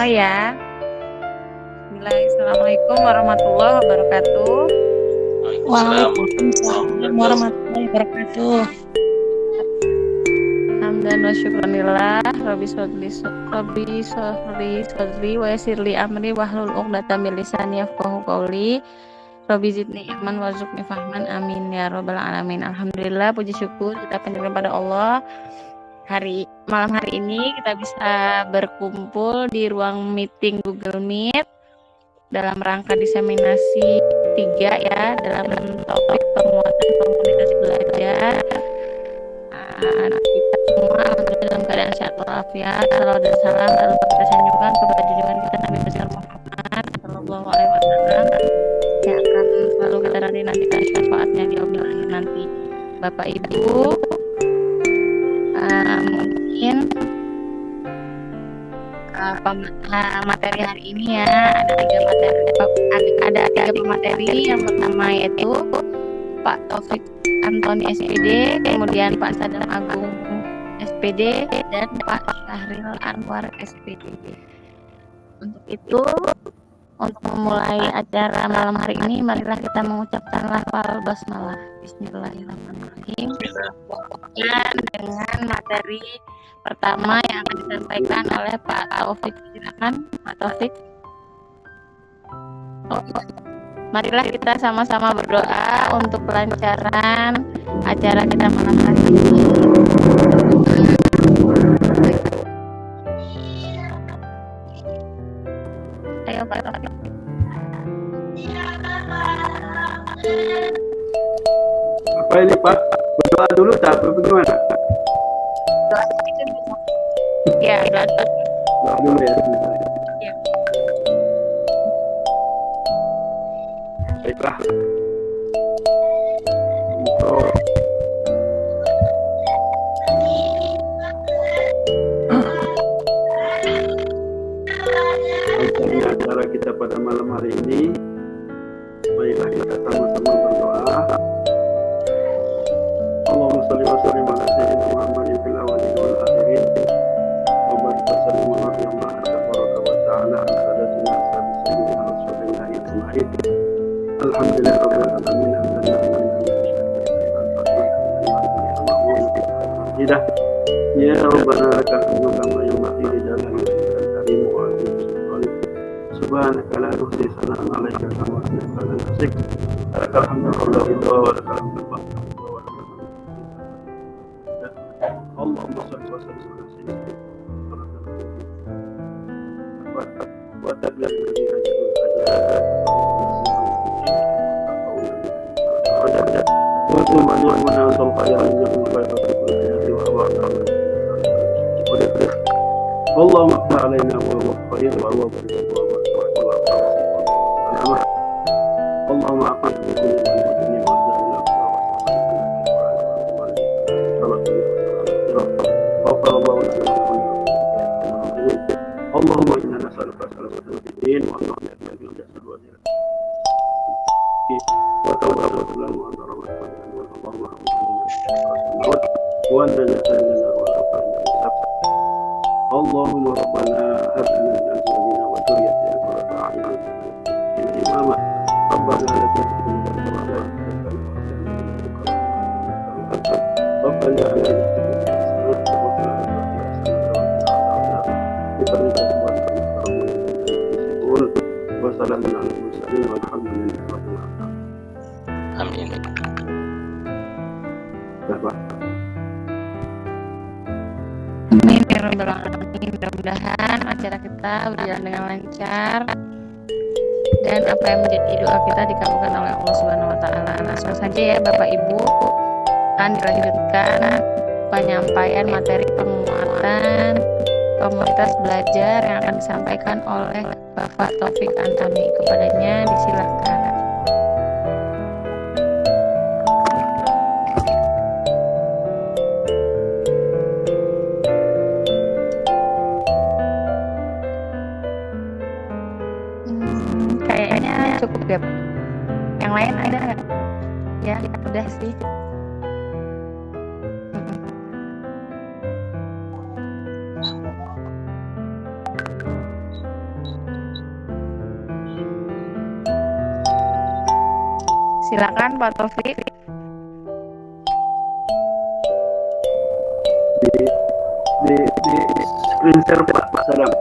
mulai ya. Assalamualaikum warahmatullahi wabarakatuh. Waalaikumsalam warahmatullahi wabarakatuh. Hamdan wa syukranillah. Rabbi sholli wa yassirli amri wahlul 'uqdatam min lisani yafqahu qawli. Rabbi zidni ilman warzuqni fahman. Amin ya rabbal alamin. Alhamdulillah, puji syukur kita panjatkan pada Allah. Malam hari ini kita bisa berkumpul di ruang meeting Google Meet dalam rangka diseminasi 3 ya, dalam topik penguatan komunitas belajar. Kita semua alhamdulillah dalam keadaan sehat walafiat. Salawat dan salam lalu kita sanjungkan kepada junjungan kita Nabi besar Muhammad sallallahu alaihi wasallam yang akan selalu kita nanti syafaatnya di yaumil akhir nanti. Bapak Ibu, mungkin materi hari ini ya ada tiga materi. Yang pertama yaitu Pak Taufik Antoni SPD, kemudian Pak Sadam Agung SPD, dan Pak Syahril Anwar SPD. Untuk itu, untuk memulai acara malam hari ini, marilah kita mengucapkan lafal basmalah. Bismillahirrahmanirrahim. Dan dengan materi pertama yang akan disampaikan oleh Pak Taufik. Silakan Pak Taufik. Marilah kita sama-sama berdoa untuk kelancaran acara kita malam hari ini. Ayo Pak Taufik. Apa ini Pak? Berdoa dulu tak? Bagaimana? Ya, doa dulu ya. Baiklah. Untuk acara kita pada malam hari ini, marilah kita sama-sama berdoa. Allahumma shalli wa sallim ala sayyidina Muhammadin fil awwalin wal akhirin. Wa barik wa sallim wa rahmatullahi tabaraka wa ta'ala ala sadatina sayyidina Rasulillah ajma'in. Alhamdulillah rabbil alamin. Ya Rabbana lakal hamdu kama yanbaghi li jalali wajhikal karim wa azimi subhanaka la nuhsi sana'an 'alaika kama asna'ta 'ala nafsik. Lakal hamdu qabla ridha wa lakal hamdu ba'da ridha wa lakal hamdu. Allahumma shalli wa sallim ala sayyidina Muhammad wa tabligh اللهم اغفر علينا ووفقنا اللهم اعطنا بكل المؤمنين غفر الله لنا اللهم انا نسالك سلامة الدين ونعمة في الجسد والجسد وتوكل على الله اللهم وأن نتمنى ونفعنا بالسبب اللهم ربنا هب لنا من أزواجنا وذريتنا قرة أعين إماما ربنا لا تزغ قلوبنا بعد إذ هديتنا وسلام على المرسلين والحمد لله رب العالمين. Amin. Amin ya rabbal alamin. Mudah-mudahan acara kita berjalan dengan lancar dan apa yang menjadi doa kita dikabulkan oleh Allah Subhanahu wa taala. Langsung saja ya Bapak Ibu, akan dilanjutkan penyampaian materi penguatan komunitas belajar yang akan disampaikan oleh Bapak Taufik Antoni. Kepadanya disilakan. Kayaknya cukup ya. Yang lain ada nggak? Ya, udah sih. Silakan Pak Taufik. Di screen share Pak Sadam.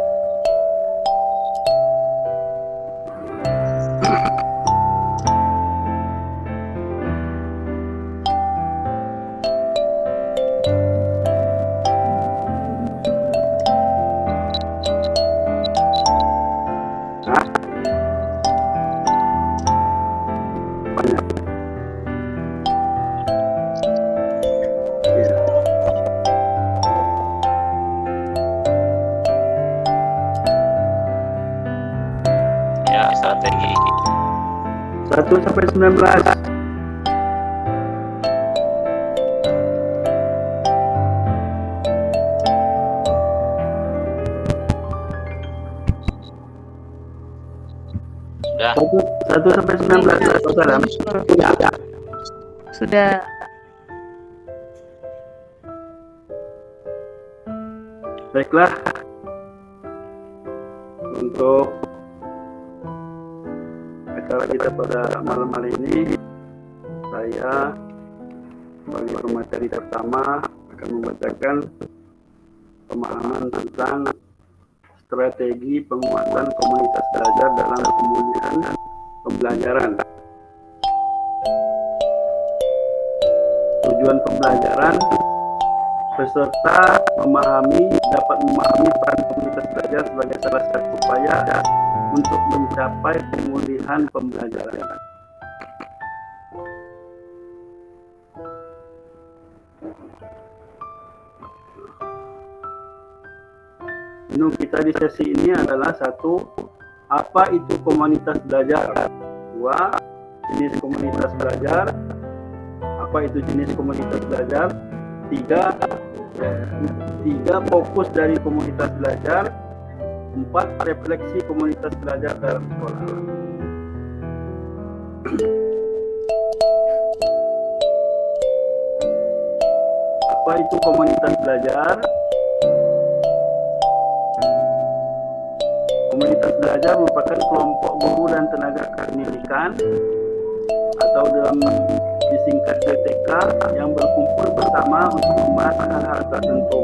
Ya, strategi 1 sampai 19. sudah. 1 sampai 19 Pak Sadam. Sudah. Baiklah, untuk acara kita pada malam hari ini, saya sebagai pemateri pertama akan membacakan pemahaman tentang strategi penguatan komunitas belajar dalam pemulihan pembelajaran. Tujuan pembelajaran, peserta dapat memahami peran komunitas belajar sebagai salah satu upaya untuk mencapai pemulihan pembelajaran. Menu kita di sesi ini adalah 1. Apa itu komunitas belajar? 2. Jenis komunitas belajar. Apa itu jenis komunitas belajar? 3. Fokus dari komunitas belajar. 4. Refleksi komunitas belajar dalam sekolah. Apa itu komunitas belajar? Komunitas belajar merupakan kelompok guru dan tenaga pendidikan atau dalam disingkat KTK yang berkumpul bersama untuk membahas hal-hal tertentu.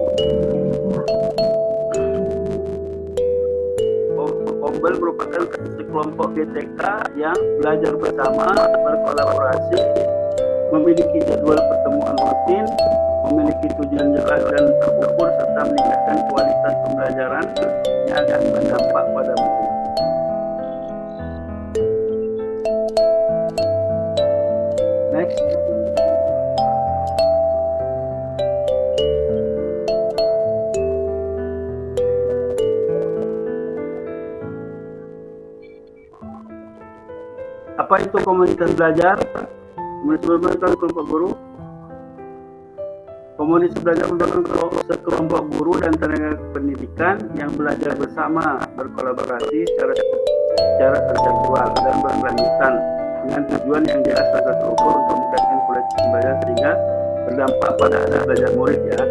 Kombel merupakan sekelompok GTK yang belajar bersama, berkolaborasi, memiliki jadwal pertemuan rutin, memiliki tujuan jelas dan terukur, serta meningkatkan kualitas pembelajaran yang akan berdampak pada murid. Next. Apa itu komunitas belajar? Komunitas belajar kelompok guru. Komunitas belajar merupakan sekelompok guru dan tenaga pendidikan yang belajar bersama, berkolaborasi secara terjadwal dan berkelanjutan dengan tujuan yang jelas dan terukur untuk meningkatkan kualitas pembelajaran sehingga berdampak pada hasil belajar murid ya.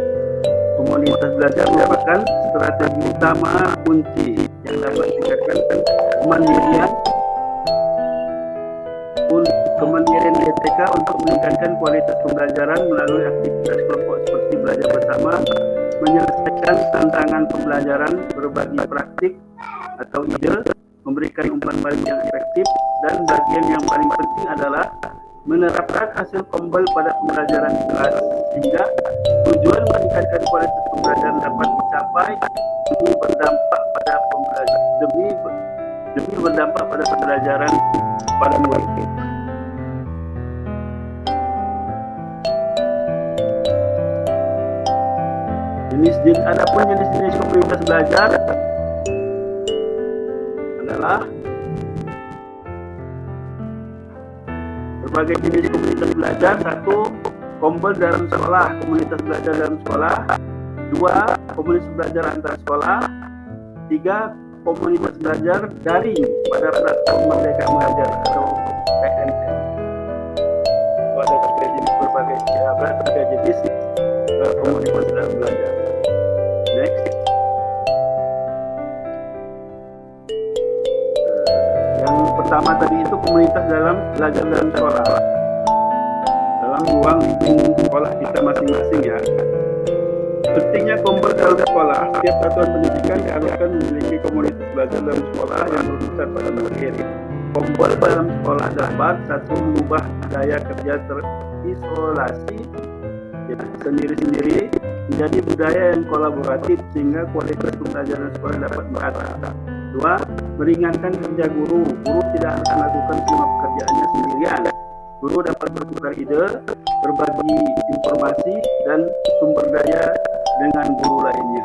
Komunitas belajar merupakan strategi utama kunci yang dapat meningkatkan kemandirian GTK untuk meningkatkan kualitas pembelajaran melalui aktivitas kelompok seperti belajar bersama, menyelesaikan tantangan pembelajaran, berbagi praktik atau ide, memberikan umpan balik yang efektif, dan bagian yang paling penting adalah menerapkan hasil kombel pada pembelajaran di kelas sehingga tujuan meningkatkan kualitas pembelajaran dapat dicapai demi berdampak pada pembelajaran pada murid. Adapun jenis-jenis komunitas belajar adalah berbagai jenis komunitas belajar. 1. Kombel dalam sekolah, komunitas belajar dalam sekolah. 2. Komunitas belajar antar sekolah. 3. Komunitas belajar daring pada platform Merdeka Mengajar atau PMM. Ada 3 jenis komunitas dalam belajar. Next. Yang pertama tadi itu komunitas dalam belajar dalam sekolah, dalam ruang lingkup sekolah kita masing-masing ya. Pentingnya kompor dalam sekolah. Setiap satuan pendidikan diharuskan memiliki komunitas belajar dalam sekolah yang berpusat pada materi. Kompor dalam sekolah dapat satu mengubah daya kerja terisolasi ya, sendiri-sendiri menjadi budaya yang kolaboratif sehingga kualitas pembelajaran sekolah dapat merata. Dua, meringankan kerja guru. Guru tidak harus melakukan semua pekerjaannya sendirian. Guru dapat bertukar ide, berbagi informasi dan sumber daya dengan guru lainnya.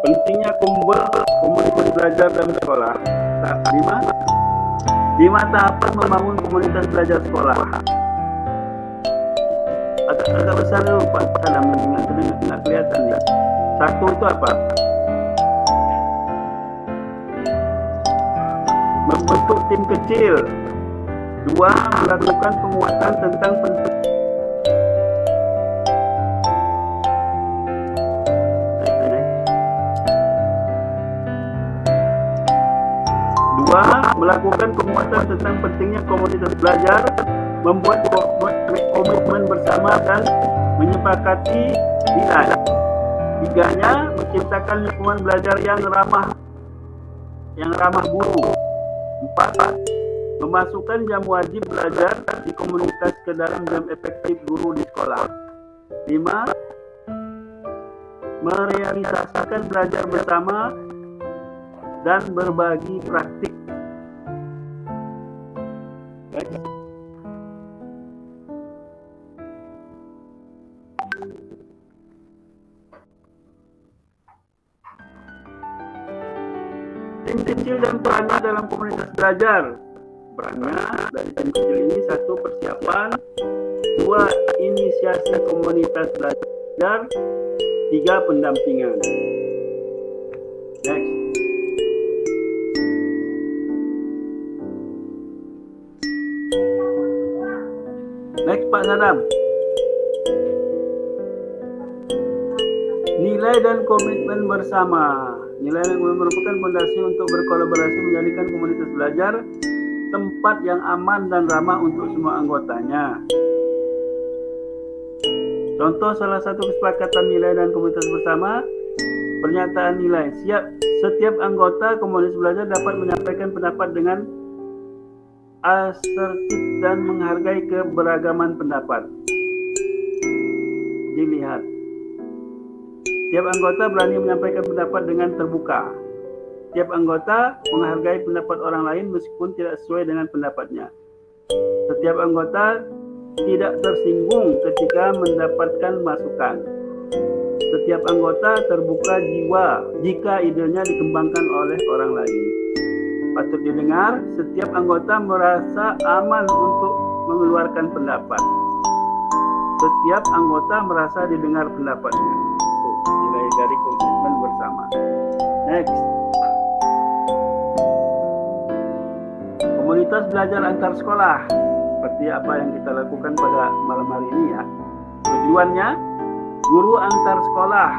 Pentingnya komunitas belajar dalam sekolah. Tahap 5 tahapan membangun komunitas belajar sekolah. Agak besar dulu Pak, dalam nggak kelihatan ya. Satu itu apa? Membentuk tim kecil. Dua, melakukan penguatan tentang penting. Dua, melakukan penguatan tentang pentingnya komunitas belajar, membuat komitmen bersama dan menyepakati nilai. Tiganya, menciptakan lingkungan belajar yang ramah guru. 4, memasukkan jam wajib belajar di komunitas ke dalam jam efektif guru di sekolah. 5, merealisasikan belajar bersama dan berbagi praktik. Tim kecil dan perannya dalam komunitas belajar. Perannya dari tim kecil ini: 1, persiapan, 2, inisiasi komunitas belajar, 3, pendampingan. Next. Next Pak Sadam. Nilai dan komitmen bersama. Nilai yang merupakan fondasi untuk berkolaborasi menjadikan komunitas belajar tempat yang aman dan ramah untuk semua anggotanya. Contoh salah satu kesepakatan nilai dan komunitas bersama, pernyataan nilai. Setiap anggota komunitas belajar dapat menyampaikan pendapat dengan asertif dan menghargai keberagaman pendapat. Dilihat. Setiap anggota berani menyampaikan pendapat dengan terbuka. Setiap anggota menghargai pendapat orang lain meskipun tidak sesuai dengan pendapatnya. Setiap anggota tidak tersinggung ketika mendapatkan masukan. Setiap anggota terbuka jiwa jika idenya dikembangkan oleh orang lain. Patut didengar, setiap anggota merasa aman untuk mengeluarkan pendapat. Setiap anggota merasa didengar pendapatnya. Nilai dari komitmen bersama. Next. Komunitas belajar antar sekolah. Seperti apa yang kita lakukan pada malam hari ini ya. Tujuannya, guru antar sekolah,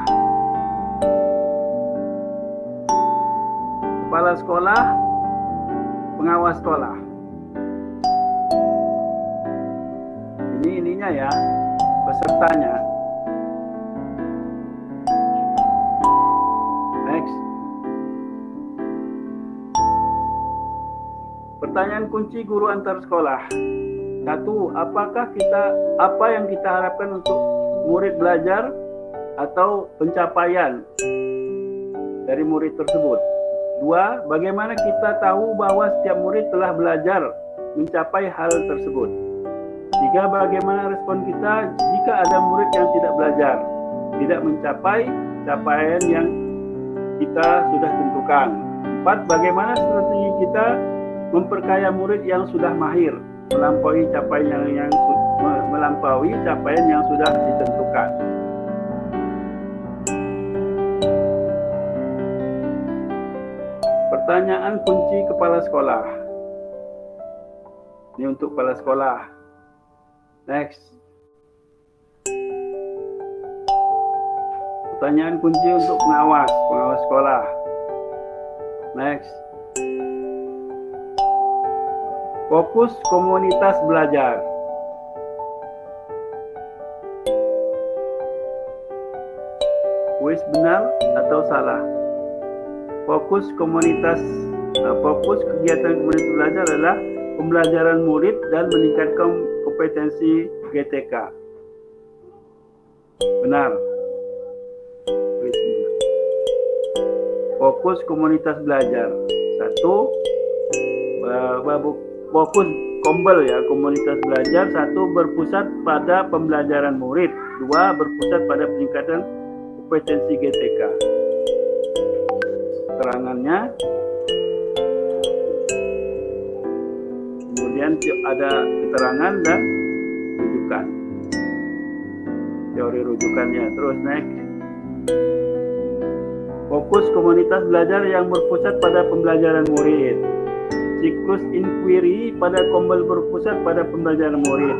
kepala sekolah, pengawas sekolah. Ini ininya ya, pesertanya. Next. Pertanyaan kunci guru antar sekolah. 1. Apa yang kita harapkan untuk murid belajar atau pencapaian dari murid tersebut? 2. Bagaimana kita tahu bahwa setiap murid telah belajar mencapai hal tersebut? 3. Bagaimana respon kita jika ada murid yang tidak belajar, tidak mencapai capaian yang kita sudah tentukan? 4. Bagaimana strategi kita memperkaya murid yang sudah mahir melampaui capaian yang sudah ditentukan? Pertanyaan kunci kepala sekolah. Ini untuk kepala sekolah. Next. Pertanyaan kunci untuk pengawas sekolah. Next. Fokus komunitas belajar. Wis benar atau salah? Fokus kegiatan komunitas belajar adalah pembelajaran murid dan meningkatkan kompetensi GTK. Benar. Wis benar. Fokus komunitas belajar. 1. Fokus kombel ya, komunitas belajar. 1. Berpusat pada pembelajaran murid. 2. Berpusat pada peningkatan kompetensi GTK. Keterangannya, kemudian ada keterangan dan rujukan. Teori rujukannya. Terus next. Fokus komunitas belajar yang berpusat pada pembelajaran murid. Siklus inquiry pada kombel berpusat pada pembelajaran murid.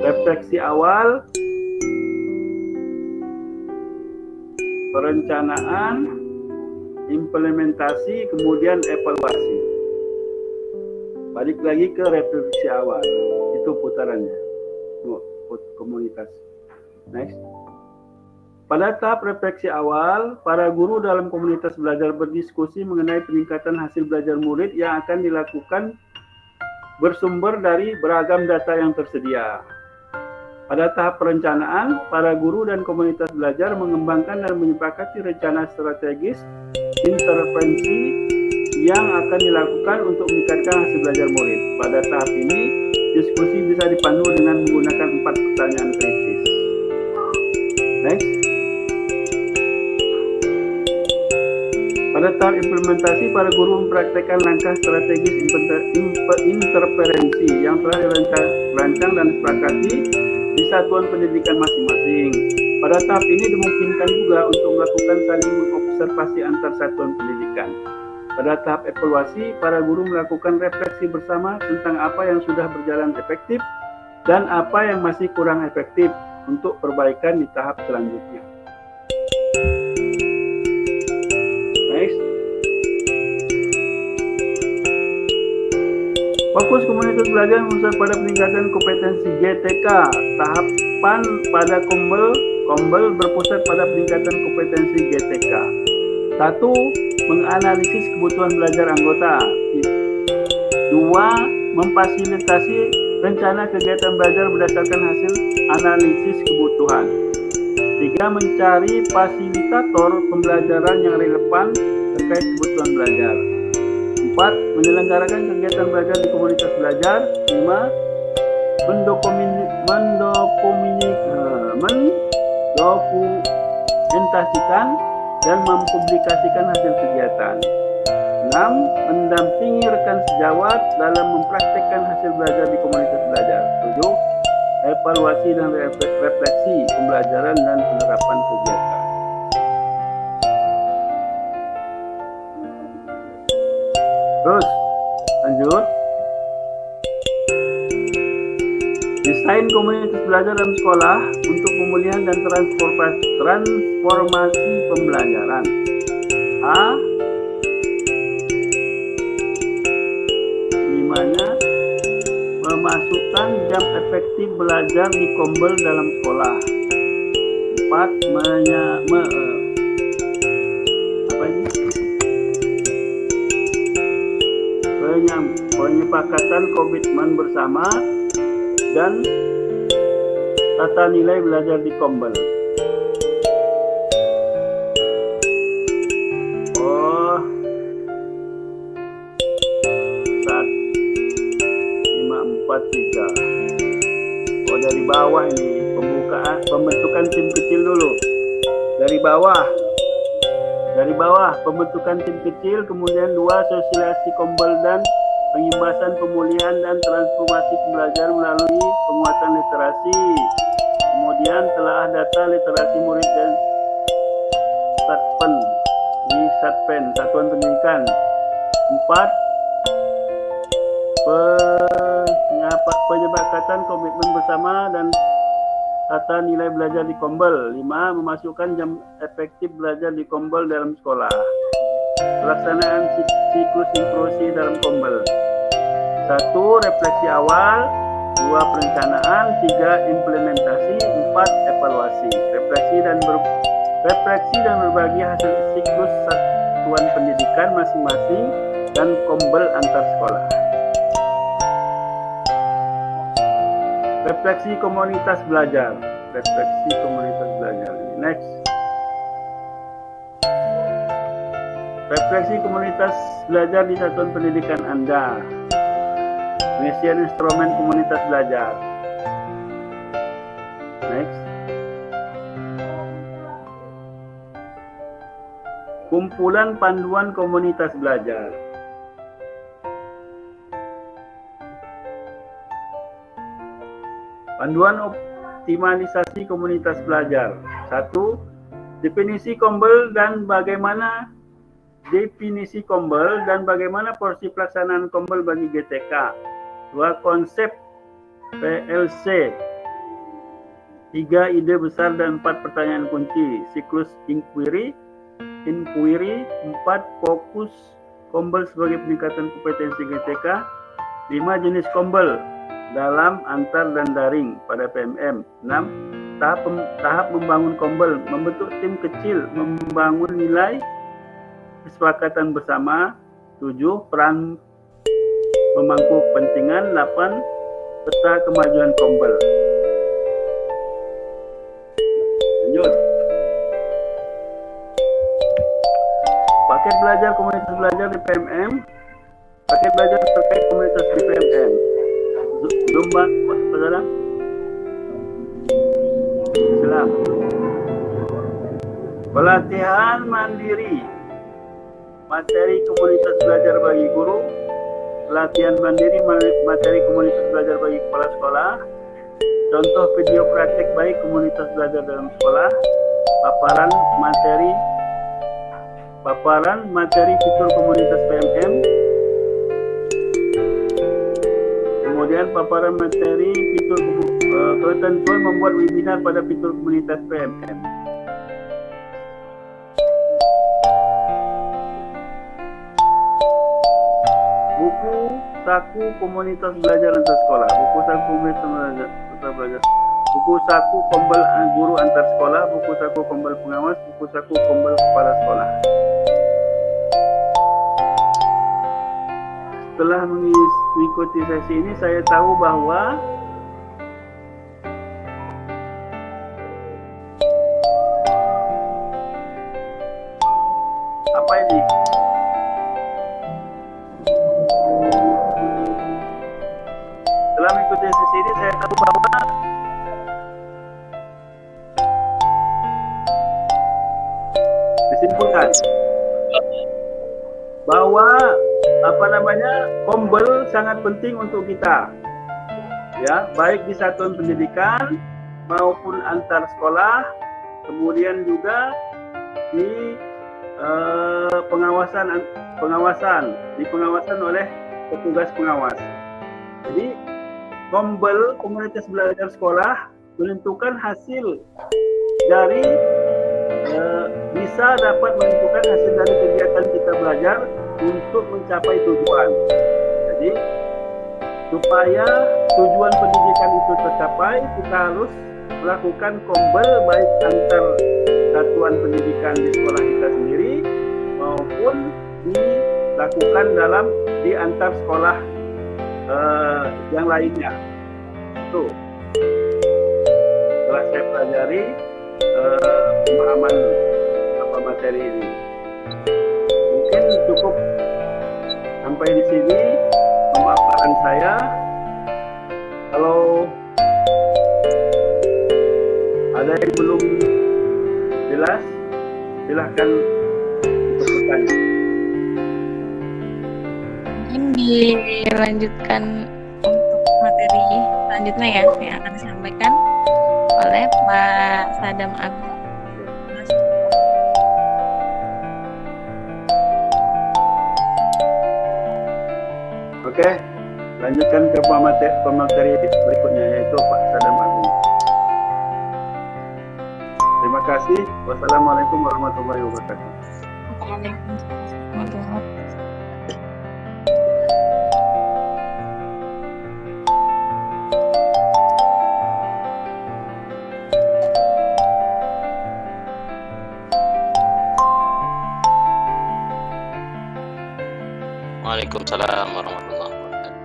Refleksi awal, perencanaan, implementasi, kemudian evaluasi. Balik lagi ke refleksi awal. Itu putarannya. Komunitas. Next. Pada tahap refleksi awal, para guru dalam komunitas belajar berdiskusi mengenai peningkatan hasil belajar murid yang akan dilakukan bersumber dari beragam data yang tersedia. Pada tahap perencanaan, para guru dan komunitas belajar mengembangkan dan menyepakati rencana strategis intervensi yang akan dilakukan untuk meningkatkan hasil belajar murid. Pada tahap ini, diskusi bisa dipandu dengan menggunakan 4 pertanyaan kritis. Next. Pada tahap implementasi, para guru mempraktekkan langkah strategis interferensi yang telah dirancang dan disepakati di satuan pendidikan masing-masing. Pada tahap ini dimungkinkan juga untuk melakukan saling mengobservasi antar satuan pendidikan. Pada tahap evaluasi, para guru melakukan refleksi bersama tentang apa yang sudah berjalan efektif dan apa yang masih kurang efektif untuk perbaikan di tahap selanjutnya. Next. Fokus komunitas belajar berpusat pada peningkatan kompetensi GTK. Tahapan pada kombel berpusat pada peningkatan kompetensi GTK. 1. Menganalisis kebutuhan belajar anggota. 2. Memfasilitasi rencana kegiatan belajar berdasarkan hasil analisis kebutuhan. 3. Mencari fasilitator pembelajaran yang relevan terkait kebutuhan belajar. 4. Menyelenggarakan kegiatan belajar di komunitas belajar. 5. Mendokumentasikan dan mempublikasikan hasil kegiatan. 6. Mendampingi rekan sejawat dalam mempraktekkan hasil belajar di komunitas belajar. 7. Evaluasi dan refleksi pembelajaran dan penerapan kegiatan. Terus, lanjut. Desain komunitas belajar dalam sekolah untuk pemulihan dan transformasi pembelajaran. A. 5-nya memasukkan jam efektif belajar di kombel dalam sekolah. 4. Penyepakatan komitmen bersama dan tata nilai belajar di kombel. 5, 4, 3. Dari bawah ini pembentukan tim kecil dulu. Dari bawah pembentukan tim kecil, kemudian 2. Sosialisasi kombel dan pengimbasan pemulihan dan transformasi pembelajaran melalui penguatan literasi. Kemudian telah data literasi murid dan Satpen, Satuan Pendidikan. 4. Penyepakatan komitmen bersama dan tata nilai belajar di kombel. 5. Memasukkan jam efektif belajar di kombel dalam sekolah. Pelaksanaan siklus inklusi dalam kombel. 1. Refleksi awal, 2. Perencanaan, 3. Implementasi, 4. Evaluasi. Refleksi dan berbagi hasil siklus satuan pendidikan masing-masing dan kombel antar sekolah. Refleksi komunitas belajar. Next. Refleksi komunitas belajar di satuan pendidikan Anda. Pengisian instrumen komunitas belajar. Next. Kumpulan panduan komunitas belajar. Panduan optimalisasi komunitas belajar. 1. Definisi kombel dan bagaimana porsi pelaksanaan kombel bagi GTK. 2. Konsep PLC. 3. Ide besar dan 4. Pertanyaan kunci. Siklus inquiry. 4. Fokus kombel sebagai peningkatan kompetensi GTK. 5. Jenis kombel dalam, antar, dan daring pada PMM. 6. Tahap membangun kombel, membentuk tim kecil, membangun nilai kesepakatan bersama. 7. Peran pemangku kepentingan. 8. Peta kemajuan kombel. Lanjut. Paket belajar komunitas belajar di PMM. Paket belajar terkait komunitas di PMM. Zumba, saudara. Silam. Pelatihan mandiri. Materi komunitas belajar bagi guru. Pelatihan mandiri materi komunitas belajar bagi kepala sekolah. Contoh video praktek baik komunitas belajar dalam sekolah. Paparan materi fitur komunitas PMM. Kemudian paparan materi fitur ketentuan membuat webinar pada fitur komunitas PMM. Buku saku komunitas belajar antar sekolah. Buku saku komunitas belajar. Buku saku kombel guru antar sekolah. Buku saku kombel pengawas. Buku saku kombel kepala sekolah. Setelah mengikuti sesi ini, saya tahu bahwa apa ini? Setelah mengikuti sesi ini, saya tahu bahwa disimpulkan bahwa kombel sangat penting untuk kita, ya, baik di satuan pendidikan maupun antar sekolah, kemudian juga di pengawasan oleh petugas pengawas. Jadi kombel komunitas belajar sekolah menentukan hasil dari bisa dapat menentukan hasil dari kegiatan kita belajar untuk mencapai tujuan. Jadi supaya tujuan pendidikan itu tercapai, kita harus melakukan kombel baik antar satuan pendidikan di sekolah kita sendiri maupun dilakukan di antar sekolah yang lainnya. Itu setelah saya pelajari pemahaman materi ini. Mungkin cukup sampai di sini pemaparan saya. Kalau ada yang belum jelas, silahkan untuk bertanya. Mungkin dilanjutkan untuk materi selanjutnya ya, yang akan disampaikan oleh Pak Sadam Agung. Oke, lanjutkan ke pemateri berikutnya, yaitu Pak Sadam Agung. Terima kasih. Wassalamualaikum warahmatullahi wabarakatuh. Waalaikumsalam warahmatullahi wabarakatuh. Waalaikumsalam warahmatullahi wabarakatuh.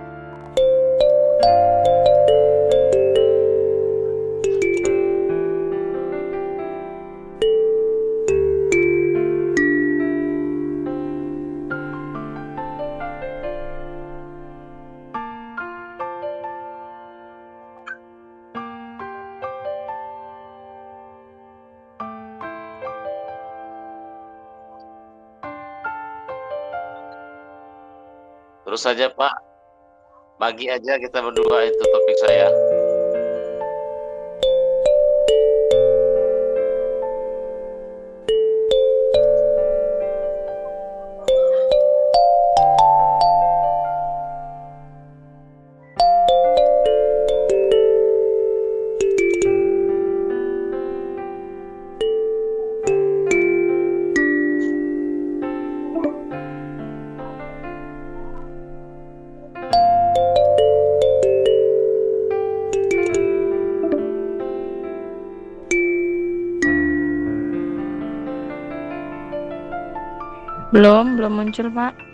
Terus saja Pak, bagi aja kita berdua itu topik saya. Belum muncul, Pak.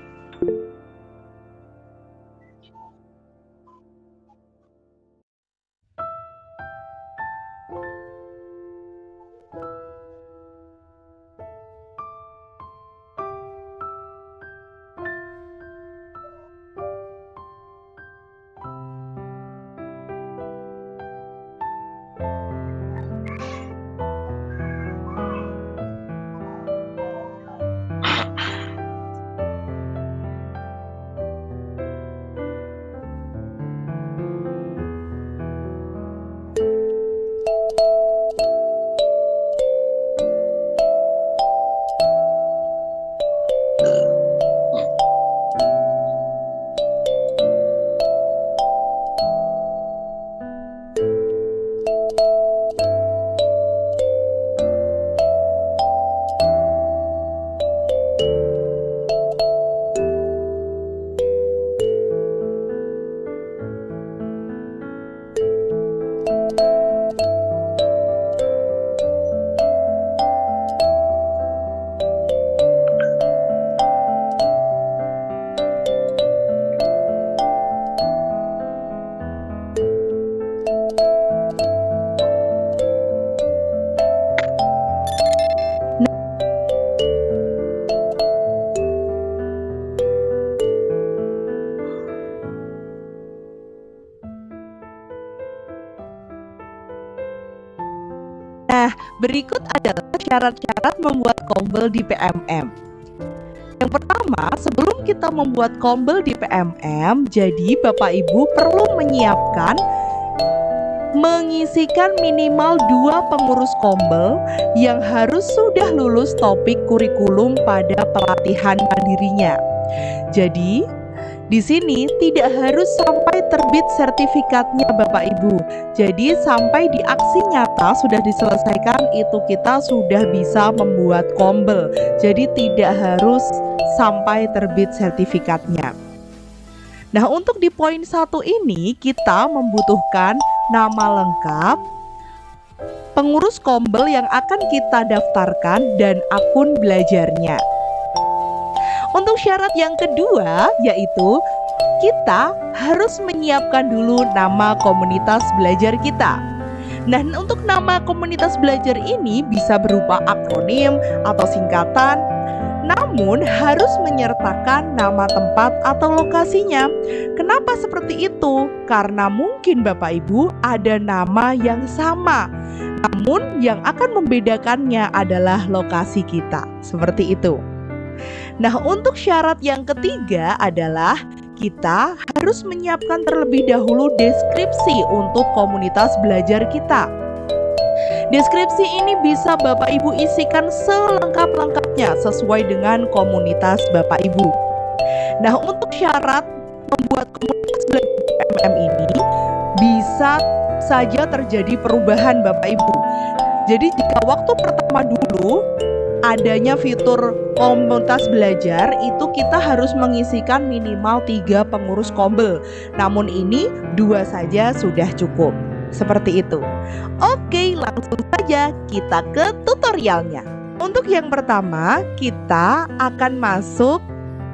Berikut adalah syarat-syarat membuat kombel di PMM. Yang pertama, sebelum kita membuat kombel di PMM, jadi Bapak Ibu perlu mengisikan minimal 2 pengurus kombel yang harus sudah lulus topik kurikulum pada pelatihan mandirinya. Jadi, di sini tidak harus sampai terbit sertifikatnya Bapak Ibu. Jadi sampai di aksi nyata sudah diselesaikan, itu kita sudah bisa membuat kombel. Jadi tidak harus sampai terbit sertifikatnya. Nah, untuk di poin 1 ini kita membutuhkan nama lengkap, pengurus kombel yang akan kita daftarkan, dan akun belajarnya. Untuk syarat yang kedua yaitu kita harus menyiapkan dulu nama komunitas belajar kita. Nah, untuk nama komunitas belajar ini bisa berupa akronim atau singkatan, namun harus menyertakan nama tempat atau lokasinya. Kenapa seperti itu? Karena mungkin Bapak Ibu ada nama yang sama, namun yang akan membedakannya adalah lokasi kita. Seperti itu. Nah, untuk syarat yang ketiga adalah kita harus menyiapkan terlebih dahulu deskripsi untuk komunitas belajar kita. Deskripsi ini bisa Bapak Ibu isikan selengkap-lengkapnya sesuai dengan komunitas Bapak Ibu. Nah, untuk syarat membuat komunitas belajar PMM ini bisa saja terjadi perubahan Bapak Ibu. Jadi jika waktu pertama dulu adanya fitur komunitas belajar, itu kita harus mengisikan minimal 3 pengurus kombel. Namun ini 2 saja sudah cukup. Seperti itu. Oke, langsung saja kita ke tutorialnya. Untuk yang pertama, kita akan masuk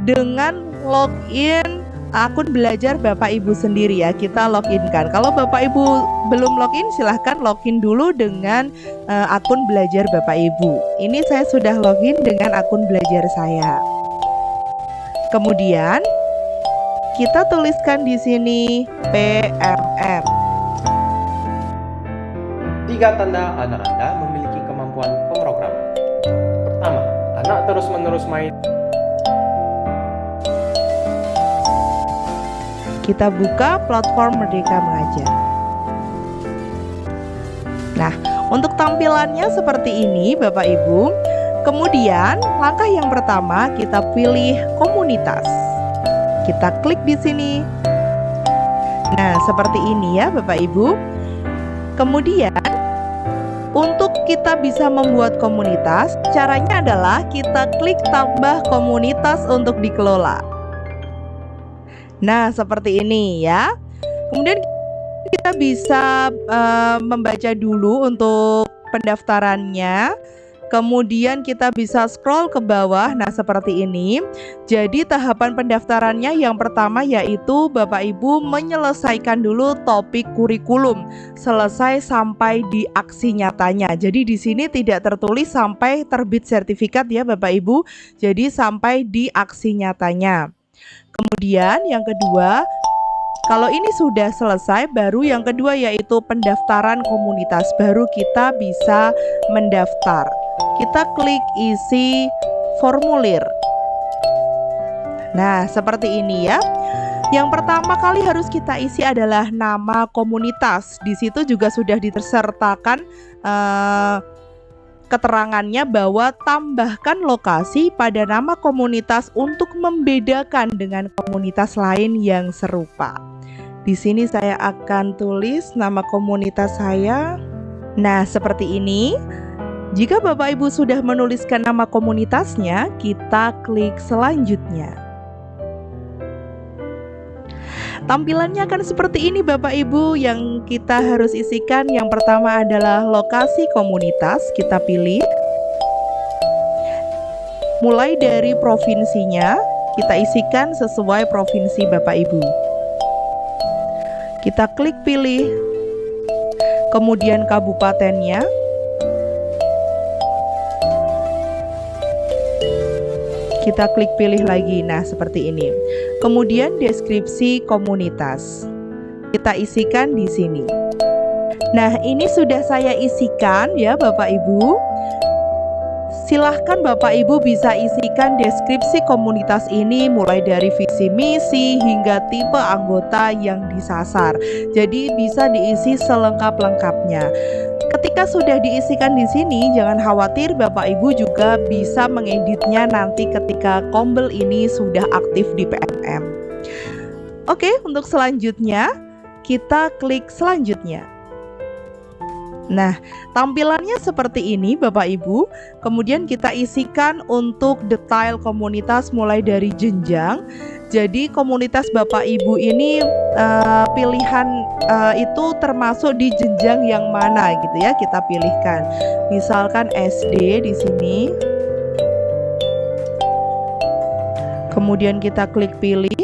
dengan login akun belajar Bapak Ibu sendiri ya, kita login kan. Kalau Bapak Ibu belum login, silahkan login dulu dengan akun belajar Bapak Ibu. Ini saya sudah login dengan akun belajar saya. Kemudian kita tuliskan di sini PMM. 3 tanda anak Anda memiliki kemampuan pemrograman. Pertama, anak terus-menerus main. Kita buka platform Merdeka Mengajar. Nah, untuk tampilannya seperti ini Bapak Ibu. Kemudian langkah yang pertama kita pilih komunitas. Kita klik di sini. Nah, seperti ini ya Bapak Ibu. Kemudian untuk kita bisa membuat komunitas, caranya adalah kita klik tambah komunitas untuk dikelola. Nah, seperti ini ya. Kemudian kita bisa membaca dulu untuk pendaftarannya. Kemudian kita bisa scroll ke bawah. Nah, seperti ini. Jadi tahapan pendaftarannya yang pertama yaitu Bapak Ibu menyelesaikan dulu topik kurikulum, selesai sampai di aksi nyatanya. Jadi di sini tidak tertulis sampai terbit sertifikat ya Bapak Ibu. Jadi sampai di aksi nyatanya. Kemudian yang kedua, kalau ini sudah selesai, baru yang kedua yaitu pendaftaran komunitas. Baru kita bisa mendaftar. Kita klik isi formulir. Nah, seperti ini ya. Yang pertama kali harus kita isi adalah nama komunitas. Di situ juga sudah disertakan keterangannya bahwa tambahkan lokasi pada nama komunitas untuk membedakan dengan komunitas lain yang serupa. Di sini saya akan tulis nama komunitas saya. Nah, seperti ini. Jika Bapak Ibu sudah menuliskan nama komunitasnya, kita klik selanjutnya. Tampilannya akan seperti ini Bapak Ibu. Yang kita harus isikan yang pertama adalah lokasi komunitas. Kita pilih. Mulai dari provinsinya, kita isikan sesuai provinsi Bapak Ibu. Kita klik pilih. Kemudian kabupatennya. Kita klik pilih lagi. Nah, seperti ini. Kemudian deskripsi komunitas. Kita isikan di sini. Nah, ini sudah saya isikan ya Bapak Ibu. Silahkan Bapak Ibu bisa isikan deskripsi komunitas ini mulai dari visi misi hingga tipe anggota yang disasar. Jadi bisa diisi selengkap-lengkapnya. Ketika sudah diisikan di sini, jangan khawatir, Bapak Ibu juga bisa mengeditnya nanti ketika Kombel ini sudah aktif di PMM. Oke, untuk selanjutnya kita klik selanjutnya. Nah, tampilannya seperti ini Bapak Ibu. Kemudian kita isikan untuk detail komunitas mulai dari jenjang. Jadi komunitas Bapak Ibu ini pilihan itu termasuk di jenjang yang mana gitu ya, kita pilihkan. Misalkan SD di sini. Kemudian kita klik pilih.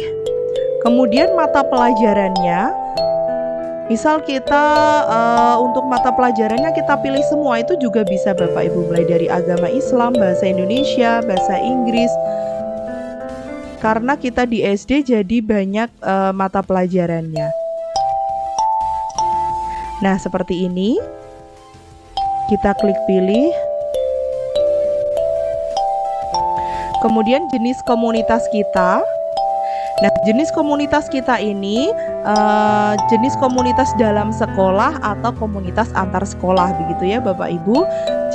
Kemudian mata pelajarannya. Misal kita untuk mata pelajarannya kita pilih semua, itu juga bisa Bapak Ibu, mulai dari agama Islam, bahasa Indonesia, bahasa Inggris. Karena kita di SD jadi banyak mata pelajarannya. Nah, seperti ini. Kita klik pilih. Kemudian jenis komunitas kita. Nah, jenis komunitas kita ini jenis komunitas dalam sekolah atau komunitas antar sekolah begitu ya Bapak Ibu.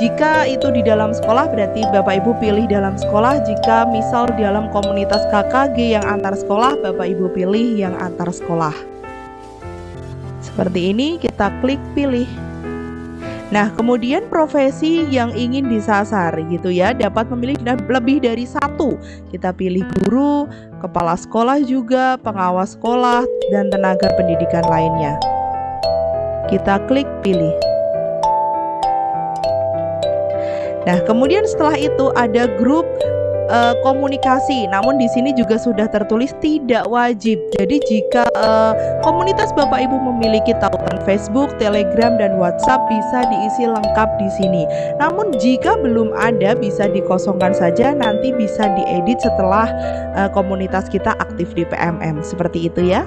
Jika itu di dalam sekolah berarti Bapak Ibu pilih dalam sekolah. Jika misal di dalam komunitas KKG yang antar sekolah, Bapak Ibu pilih yang antar sekolah. Seperti ini, kita klik pilih. Nah, kemudian profesi yang ingin disasar gitu ya, dapat memilih lebih dari satu. Kita pilih guru, kepala sekolah juga, pengawas sekolah, dan tenaga pendidikan lainnya. Kita klik pilih. Nah, kemudian setelah itu ada grup komunikasi. Namun di sini juga sudah tertulis tidak wajib. Jadi jika komunitas Bapak Ibu memiliki tautan Facebook, Telegram, dan WhatsApp bisa diisi lengkap di sini. Namun jika belum ada bisa dikosongkan saja, nanti bisa diedit setelah komunitas kita aktif di PMM. Seperti itu ya.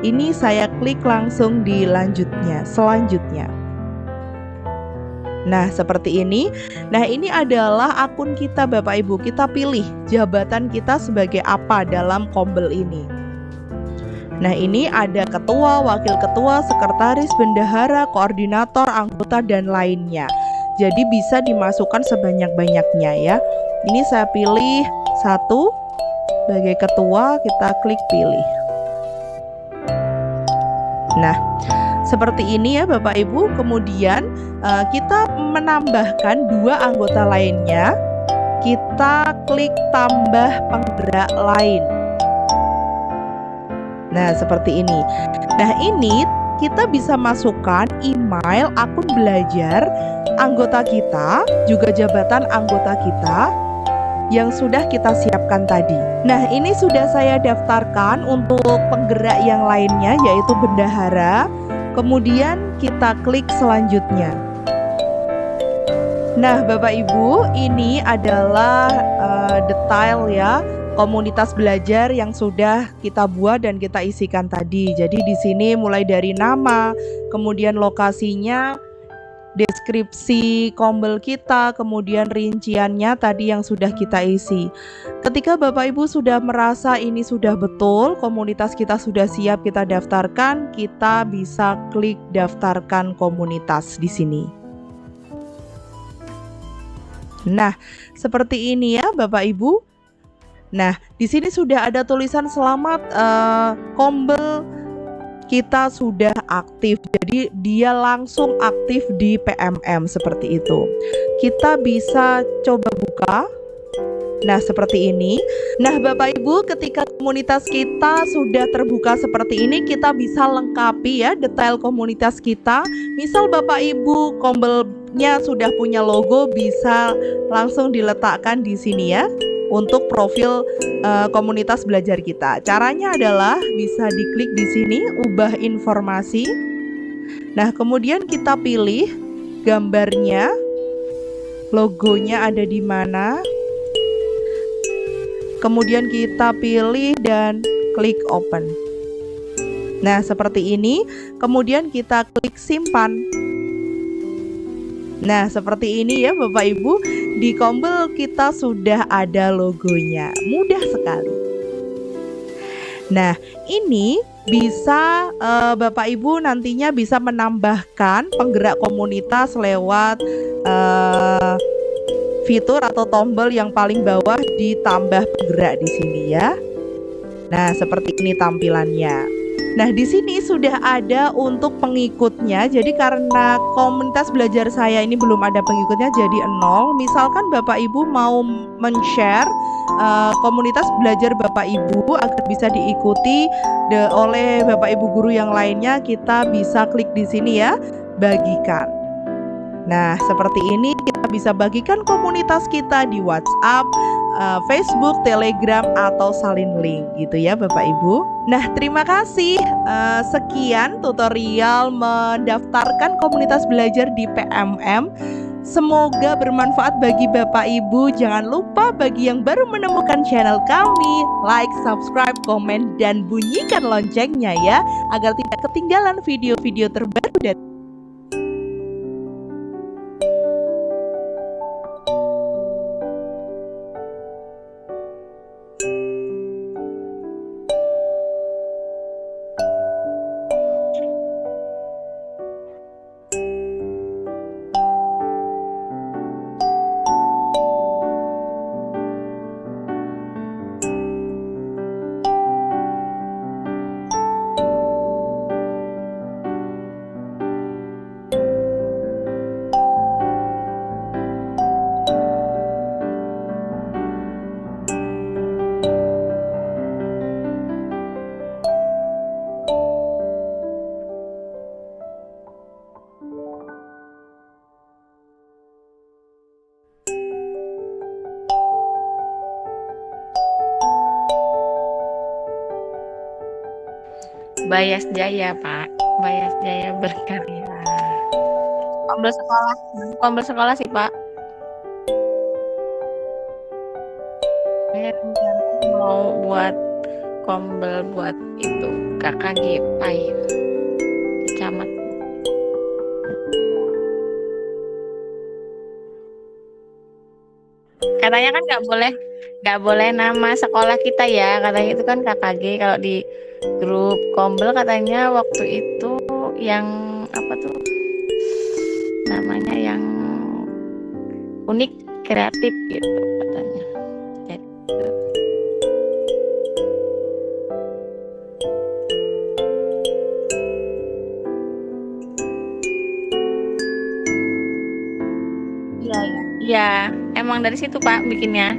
Ini saya klik langsung di selanjutnya. Nah, seperti ini. Nah, ini adalah akun kita Bapak Ibu. Kita pilih jabatan kita sebagai apa dalam Kombel ini. Nah, ini ada ketua, wakil ketua, sekretaris, bendahara, koordinator, anggota, dan lainnya. Jadi bisa dimasukkan sebanyak-banyaknya ya. Ini saya pilih 1 sebagai ketua, kita klik pilih. Nah, seperti ini ya Bapak Ibu. Kemudian kita menambahkan 2 anggota lainnya. Kita klik tambah penggerak lain. Nah, seperti ini. Nah, ini kita bisa masukkan email, akun belajar anggota kita, juga jabatan anggota kita yang sudah kita siapkan tadi. Nah, ini sudah saya daftarkan untuk penggerak yang lainnya, yaitu bendahara. Kemudian kita klik selanjutnya. Nah, Bapak Ibu, ini adalah detail ya komunitas belajar yang sudah kita buat dan kita isikan tadi. Jadi di sini mulai dari nama, kemudian lokasinya, deskripsi Kombel kita, kemudian rinciannya tadi yang sudah kita isi. Ketika Bapak Ibu sudah merasa ini sudah betul, komunitas kita sudah siap kita daftarkan, kita bisa klik daftarkan komunitas di sini. Nah, seperti ini ya Bapak Ibu. Nah, di sini sudah ada tulisan selamat Kombel kita sudah aktif. Jadi dia langsung aktif di PMM seperti itu. Kita bisa coba buka. Nah, seperti ini. Nah, Bapak Ibu, ketika komunitas kita sudah terbuka seperti ini, kita bisa lengkapi ya detail komunitas kita. Misal Bapak Ibu Kombelnya sudah punya logo, bisa langsung diletakkan di sini ya untuk profil komunitas belajar kita. Caranya adalah bisa diklik di sini, ubah informasi. Nah, kemudian kita pilih gambarnya, logonya ada di mana. Kemudian kita pilih dan klik open. Nah, seperti ini. Kemudian kita klik simpan. Nah, seperti ini ya Bapak Ibu. Di Kombel kita sudah ada logonya. Mudah sekali. Nah, ini bisa Bapak Ibu nantinya bisa menambahkan penggerak komunitas lewat fitur atau tombol yang paling bawah ditambah penggerak di sini ya. Nah, seperti ini tampilannya. Nah, di sini sudah ada untuk pengikutnya. Jadi karena komunitas belajar saya ini belum ada pengikutnya, jadi 0. Misalkan Bapak Ibu mau men-share komunitas belajar Bapak Ibu agar bisa diikuti oleh Bapak Ibu guru yang lainnya, kita bisa klik di sini ya, bagikan. Nah, seperti ini kita bisa bagikan komunitas kita di WhatsApp, Facebook, Telegram, atau salin link gitu ya Bapak Ibu. Nah, terima kasih. Sekian tutorial mendaftarkan komunitas belajar di PMM. Semoga bermanfaat bagi Bapak Ibu. Jangan lupa bagi yang baru menemukan channel kami, like, subscribe, komen, dan bunyikan loncengnya ya, agar tidak ketinggalan video-video terbaru dari Bayas Jaya, Pak. Bayas Jaya berkarya. Kombel sekolah sih, Pak. Saya rencana mau buat kombel buat itu KKG PAI Camat. Katanya kan nggak boleh nama sekolah kita ya, katanya itu kan KKG. Kalau di grup kombel katanya waktu itu yang apa tuh namanya, yang unik kreatif gitu katanya. Jadi, iya ya, iya emang dari situ Pak bikinnya.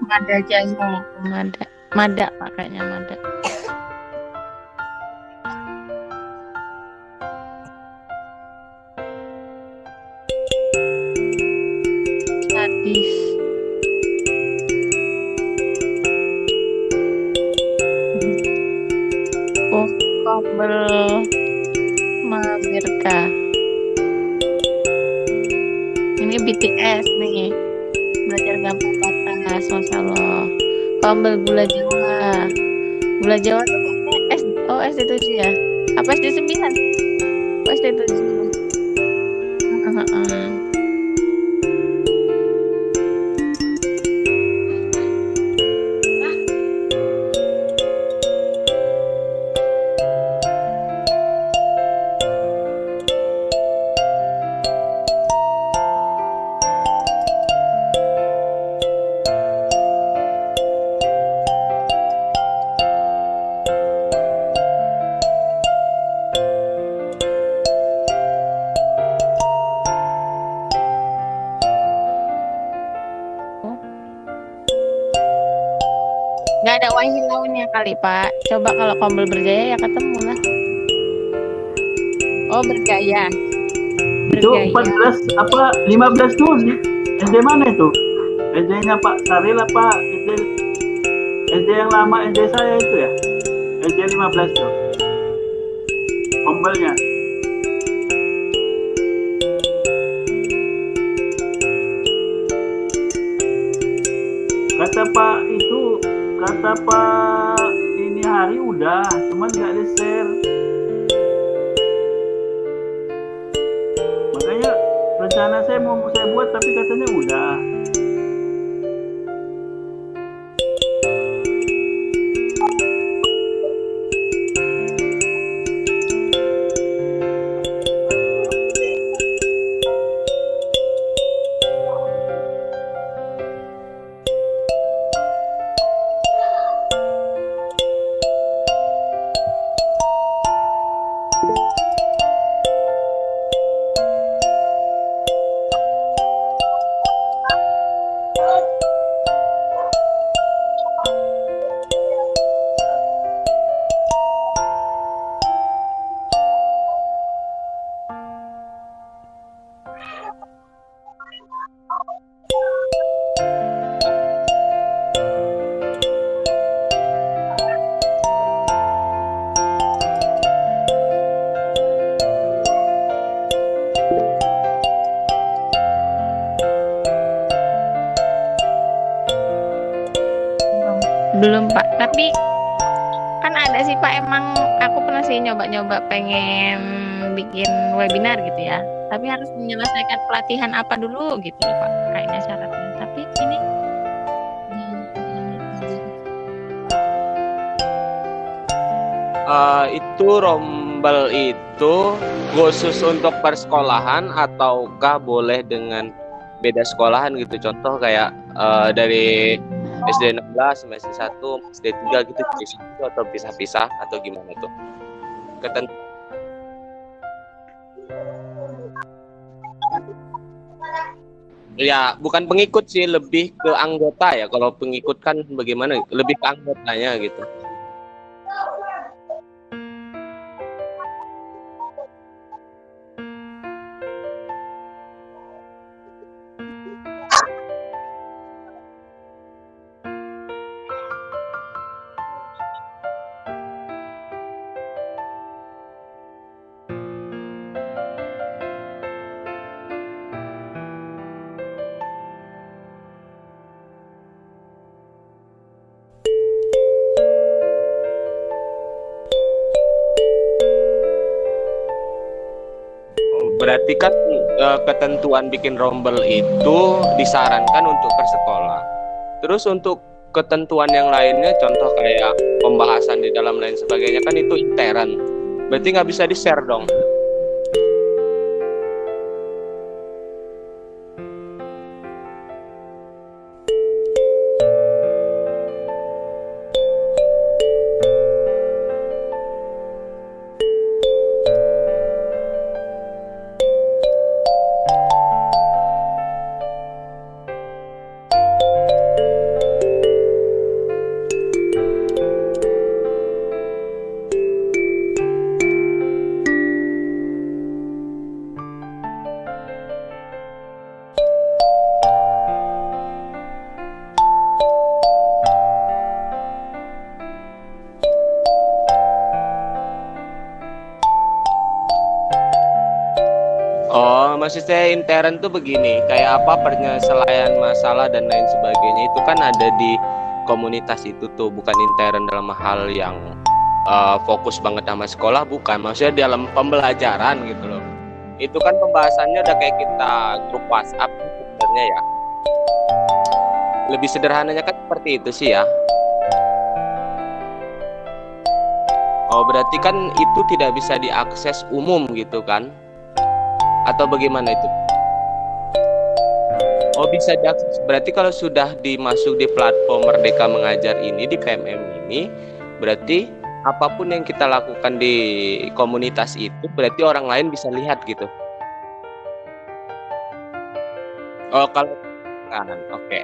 Mada Jaya, Mada Pak, kayaknya Mada. Hadis. Oh, kombel Mabirka. Ini BTS nih. Belajar gampang batas, Masya Allah. Kombel Gula Jawa. Gula Jawa tuh SD 7 ya? Apa SD 9? Oh, SD 7. Nggak ada wahyu launnya kali Pak. Coba kalau kombel berjaya ya ketemu lah. Oh bergaya. Itu 14 apa 15 tuh SD mana itu? SD-nya Pak Saril apa SD yang lama SD saya itu ya? SD 15 tuh. Kombelnya. Kata Pak ini hari udah, cuman nggak di share. Makanya rencana saya mau saya buat tapi katanya udah. Belum Pak, tapi kan ada sih Pak, emang aku pernah sih nyoba-nyoba pengen bikin webinar gitu ya. Tapi harus menyelesaikan pelatihan apa dulu gitu loh Pak, kayaknya syaratnya. Tapi ini Itu rombel itu khusus untuk persekolahan ataukah boleh dengan beda sekolahan gitu? Contoh kayak dari SD 16 semester 1, SD 3 gitu atau pisah-pisah atau gimana tuh? Ketentuan. Ya, bukan pengikut sih, lebih ke anggota ya. Kalau pengikut kan bagaimana? Lebih ke anggotanya gitu. Berarti kan ketentuan bikin rombel itu disarankan untuk per sekolah. Terus untuk ketentuan yang lainnya, contoh kayak pembahasan di dalam lain sebagainya kan itu intern. Berarti nggak bisa di-share dong. Oh, maksud saya intern tuh begini, kayak apa penyelesaian masalah dan lain sebagainya itu kan ada di komunitas itu tuh, bukan intern dalam hal yang fokus banget sama sekolah, bukan. Maksudnya dalam pembelajaran gitu loh. Itu kan pembahasannya udah kayak kita grup WhatsApp sebenarnya ya. Lebih sederhananya kan seperti itu sih ya. Oh, berarti kan itu tidak bisa diakses umum gitu kan? Atau bagaimana itu? Oh, bisa diakses. Berarti kalau sudah dimasuk di platform Merdeka Mengajar ini, di PMM ini, berarti apapun yang kita lakukan di komunitas itu, berarti orang lain bisa lihat gitu. Oh, kalau kan, oke.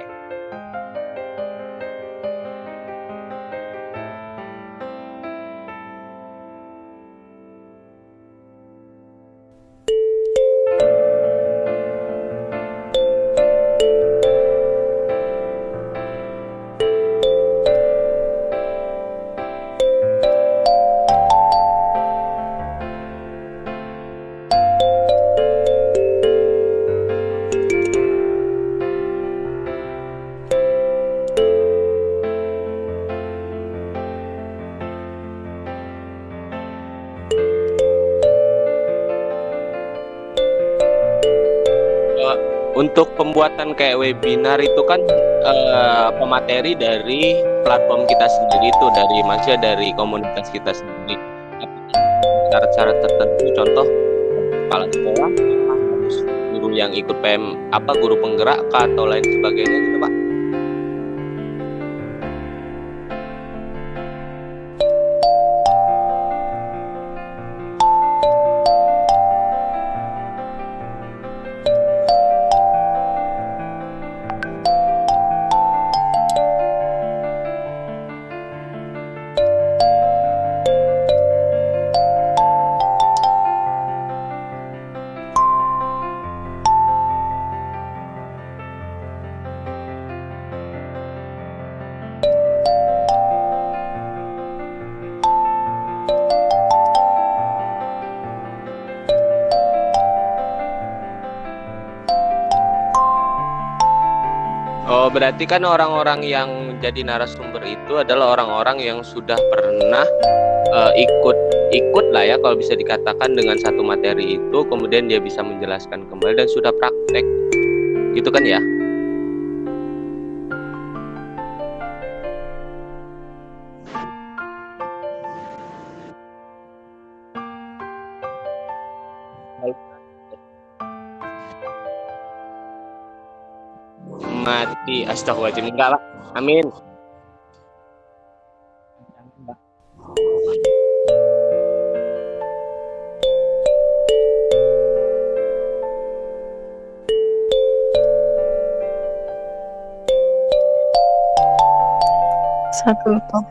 Untuk pembuatan kayak webinar itu kan pemateri dari platform kita sendiri itu, dari maksudnya dari komunitas kita sendiri. Syarat-syarat tertentu, contoh kepala sekolah harus guru yang ikut PM guru penggerak atau lain sebagainya gitu Pak. berarti kan orang-orang yang jadi narasumber itu adalah orang-orang yang sudah pernah ikut lah ya kalau bisa dikatakan dengan satu materi itu, kemudian dia bisa menjelaskan kembali dan sudah praktek, gitu kan ya? Mati, astagfirullahaladzim, enggak lah, amin. Satu top.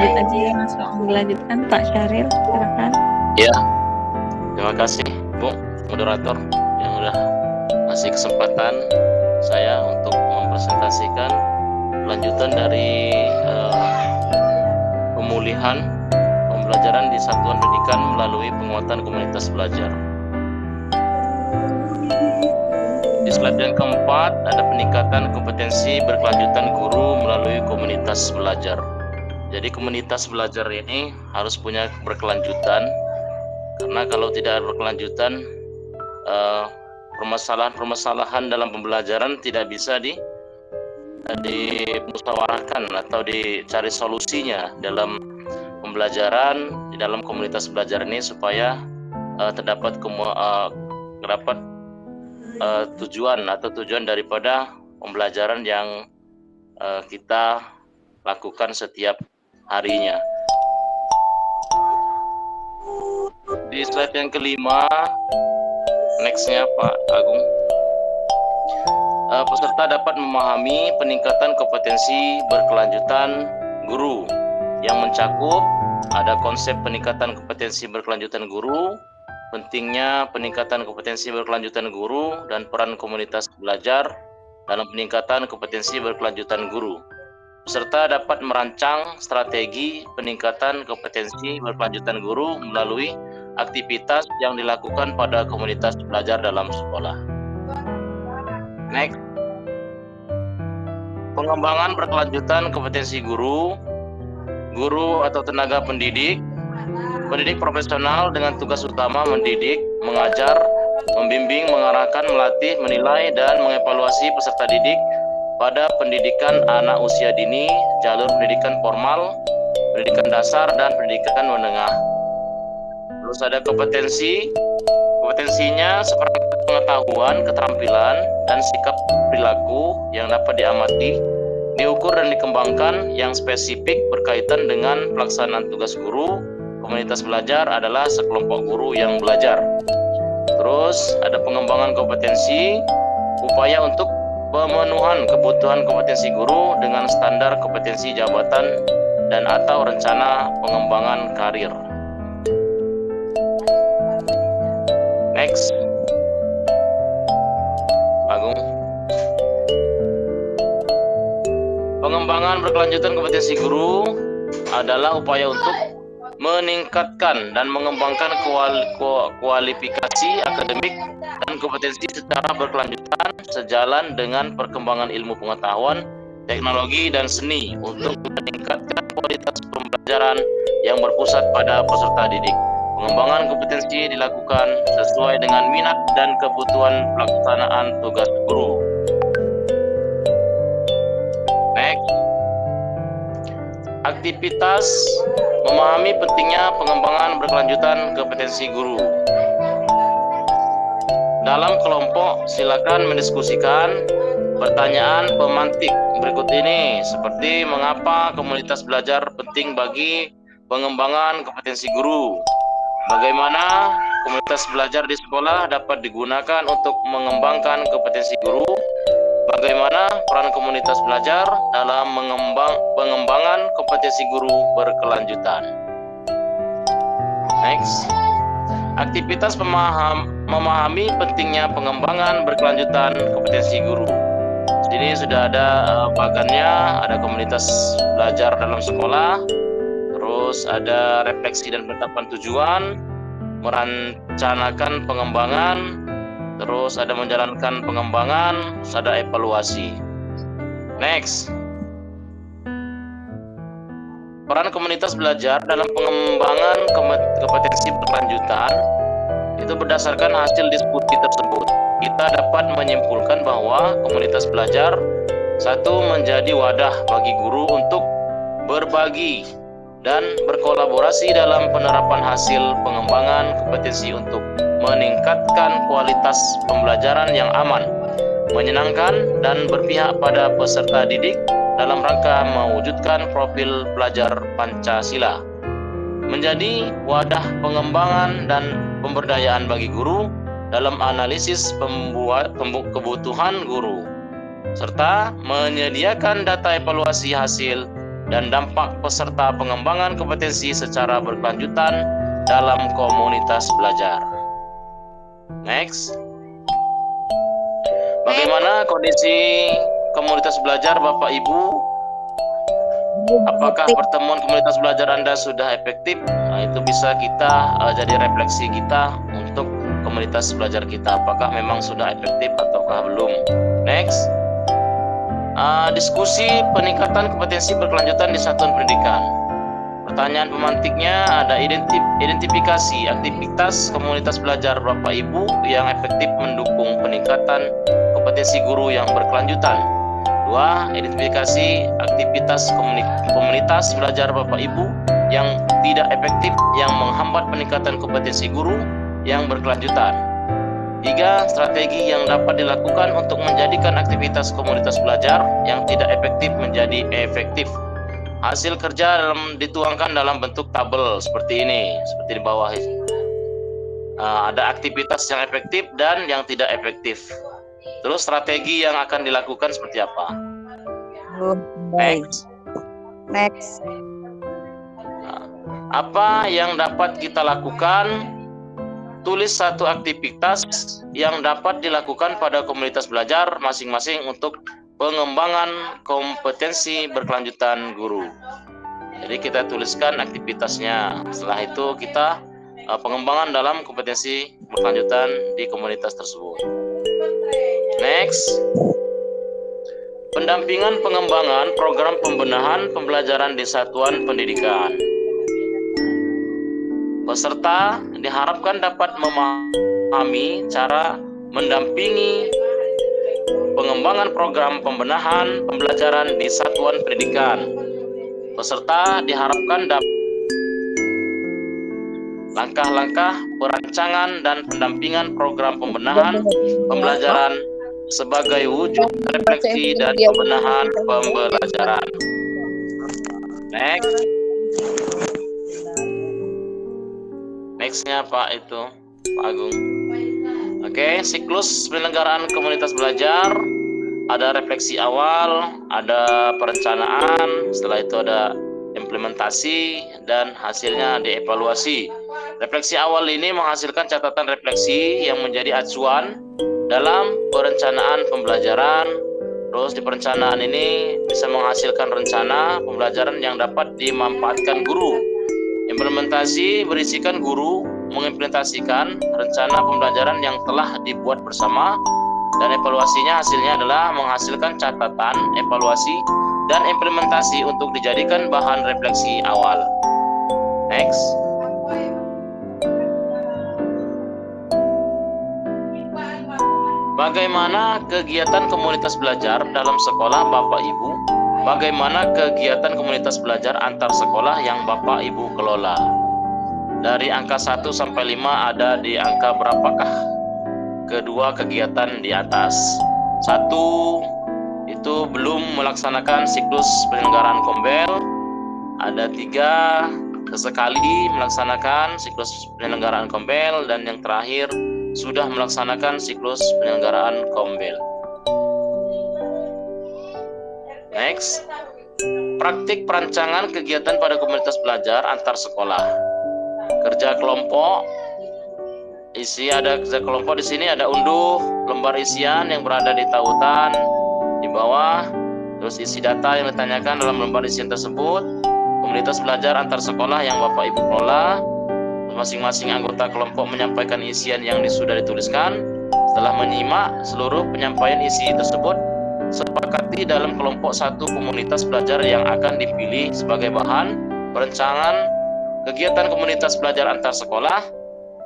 lanjut aja ya, langsung dilanjutkan Pak Syahril, silakan. Ya, terima kasih Bu moderator yang udah kasih kesempatan saya untuk mempresentasikan lanjutan dari pemulihan pembelajaran di satuan pendidikan melalui penguatan komunitas belajar. Di slide yang keempat ada peningkatan kompetensi berkelanjutan guru melalui komunitas belajar. Jadi komunitas belajar ini harus punya berkelanjutan, karena kalau tidak berkelanjutan permasalahan-permasalahan dalam pembelajaran tidak bisa dimusyawarahkan atau dicari solusinya dalam pembelajaran di dalam komunitas belajar ini, supaya terdapat tujuan daripada pembelajaran yang kita lakukan setiap harinya. Di slide yang kelima, nextnya Pak Agung, peserta dapat memahami peningkatan kompetensi berkelanjutan guru yang mencakup ada konsep peningkatan kompetensi berkelanjutan guru, pentingnya peningkatan kompetensi berkelanjutan guru, dan peran komunitas belajar dalam peningkatan kompetensi berkelanjutan guru. Peserta dapat merancang strategi peningkatan kompetensi berkelanjutan guru melalui aktivitas yang dilakukan pada komunitas belajar dalam sekolah. Next. Pengembangan berkelanjutan kompetensi guru atau tenaga pendidik profesional dengan tugas utama mendidik, mengajar, membimbing, mengarahkan, melatih, menilai, dan mengevaluasi peserta didik pada pendidikan anak usia dini, jalur pendidikan formal, pendidikan dasar, dan pendidikan menengah. Terus ada kompetensinya seperti pengetahuan, keterampilan, dan sikap perilaku yang dapat diamati, diukur dan dikembangkan yang spesifik berkaitan dengan pelaksanaan tugas guru. Komunitas belajar adalah sekelompok guru yang belajar. Terus ada pengembangan kompetensi, upaya untuk pemenuhan kebutuhan kompetensi guru dengan standar kompetensi jabatan dan atau rencana pengembangan karir. Next. Agung. Pengembangan berkelanjutan kompetensi guru adalah upaya untuk meningkatkan dan mengembangkan kualifikasi akademik dan kompetensi secara berkelanjutan sejalan dengan perkembangan ilmu pengetahuan, teknologi, dan seni untuk meningkatkan kualitas pembelajaran yang berpusat pada peserta didik. Pengembangan kompetensi dilakukan sesuai dengan minat dan kebutuhan pelaksanaan tugas guru. Next. Aktivitas memahami pentingnya pengembangan berkelanjutan kompetensi guru. Dalam kelompok silakan mendiskusikan pertanyaan pemantik berikut ini, seperti mengapa komunitas belajar penting bagi pengembangan kompetensi guru, bagaimana komunitas belajar di sekolah dapat digunakan untuk mengembangkan kompetensi guru, bagaimana peran komunitas belajar dalam pengembangan kompetensi guru berkelanjutan. Next. Aktivitas memahami pentingnya pengembangan berkelanjutan kompetensi guru. Di sini sudah ada bagannya, ada komunitas belajar dalam sekolah, terus ada refleksi dan penetapan tujuan, merencanakan pengembangan, terus ada menjalankan pengembangan, terus ada evaluasi. Next. Peran komunitas belajar dalam pengembangan kompetensi berkelanjutan itu berdasarkan hasil diskusi tersebut. Kita dapat menyimpulkan bahwa komunitas belajar satu menjadi wadah bagi guru untuk berbagi dan berkolaborasi dalam penerapan hasil pengembangan kompetensi untuk meningkatkan kualitas pembelajaran yang aman, menyenangkan, dan berpihak pada peserta didik dalam rangka mewujudkan profil pelajar Pancasila. Menjadi wadah pengembangan dan pemberdayaan bagi guru dalam analisis kebutuhan guru, serta menyediakan data evaluasi hasil dan dampak peserta pengembangan kompetensi secara berkelanjutan dalam komunitas belajar. Next. Bagaimana kondisi komunitas belajar Bapak Ibu? Apakah pertemuan komunitas belajar Anda sudah efektif? Nah, itu bisa kita jadi refleksi kita untuk komunitas belajar kita. Apakah memang sudah efektif ataukah belum? Next. Diskusi peningkatan kompetensi berkelanjutan di satuan pendidikan. Pertanyaan pemantiknya ada identifikasi aktivitas komunitas belajar Bapak Ibu yang efektif mendukung peningkatan kompetensi guru yang berkelanjutan. 2. Identifikasi aktivitas komunitas belajar Bapak Ibu yang tidak efektif yang menghambat peningkatan kompetensi guru yang berkelanjutan. 3. Strategi yang dapat dilakukan untuk menjadikan aktivitas komunitas belajar yang tidak efektif menjadi efektif. Hasil kerja dituangkan dalam bentuk tabel seperti ini, seperti di bawah ini. Ada aktivitas yang efektif dan yang tidak efektif. Terus strategi yang akan dilakukan seperti apa? Next. Apa yang dapat kita lakukan? Tulis satu aktivitas yang dapat dilakukan pada komunitas belajar masing-masing untuk pengembangan kompetensi berkelanjutan guru. Jadi kita tuliskan aktivitasnya. Setelah itu kita pengembangan dalam kompetensi berkelanjutan di komunitas tersebut. Next. Pendampingan pengembangan program pembenahan pembelajaran di satuan pendidikan. Peserta diharapkan dapat memahami cara mendampingi pengembangan program pembenahan pembelajaran di satuan pendidikan. Peserta diharapkan dapat langkah-langkah perancangan dan pendampingan program pembenahan pembelajaran sebagai wujud refleksi dan pembenahan pembelajaran. Next. Nextnya Pak Agung. Oke, siklus penyelenggaraan komunitas belajar, ada refleksi awal, ada perencanaan, setelah itu ada implementasi, dan hasilnya dievaluasi. Refleksi awal ini menghasilkan catatan refleksi yang menjadi acuan dalam perencanaan pembelajaran. Terus di perencanaan ini bisa menghasilkan rencana pembelajaran yang dapat dimanfaatkan guru. Implementasi berisikan guru mengimplementasikan rencana pembelajaran yang telah dibuat bersama, dan evaluasinya hasilnya adalah menghasilkan catatan, evaluasi, dan implementasi untuk dijadikan bahan refleksi awal. Next. Bagaimana kegiatan komunitas belajar dalam sekolah Bapak Ibu? Bagaimana kegiatan komunitas belajar antar sekolah yang Bapak Ibu kelola? Dari angka 1 sampai 5 ada di angka berapakah kedua kegiatan di atas? 1 itu belum melaksanakan siklus penyelenggaraan kombel. Ada 3 sesekali melaksanakan siklus penyelenggaraan kombel, dan yang terakhir sudah melaksanakan siklus penyelenggaraan kombel. Next. Praktik perancangan kegiatan pada komunitas belajar antar sekolah. Kerja kelompok. Ada kerja kelompok di sini, ada unduh lembar isian yang berada di tautan di bawah. Terus isi data yang ditanyakan dalam lembar isian tersebut. Komunitas belajar antar sekolah yang Bapak Ibu kelola. Masing-masing anggota kelompok menyampaikan isian yang sudah dituliskan. Setelah menyimak seluruh penyampaian isi tersebut, sepakati dalam kelompok satu komunitas belajar yang akan dipilih sebagai bahan perencanaan kegiatan komunitas belajar antar sekolah.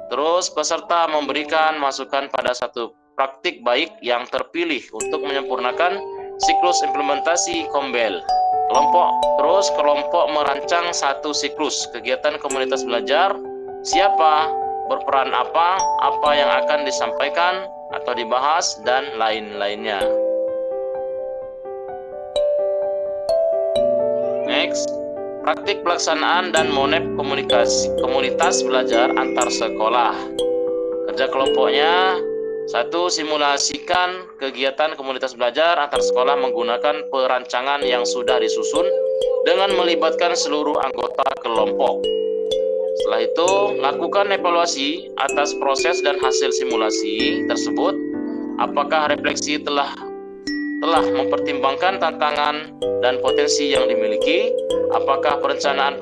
Terus peserta memberikan masukan pada satu praktik baik yang terpilih untuk menyempurnakan siklus implementasi kombel. Kelompok merancang satu siklus kegiatan komunitas belajar. Siapa, berperan apa yang akan disampaikan atau dibahas, dan lain-lainnya. Next. Praktik pelaksanaan dan monep komunitas belajar antar sekolah. Kerja kelompoknya: 1. Simulasikan kegiatan komunitas belajar antar sekolah menggunakan perancangan yang sudah disusun dengan melibatkan seluruh anggota kelompok. Setelah itu, lakukan evaluasi atas proses dan hasil simulasi tersebut. Apakah refleksi telah mempertimbangkan tantangan dan potensi yang dimiliki? Apakah perencanaan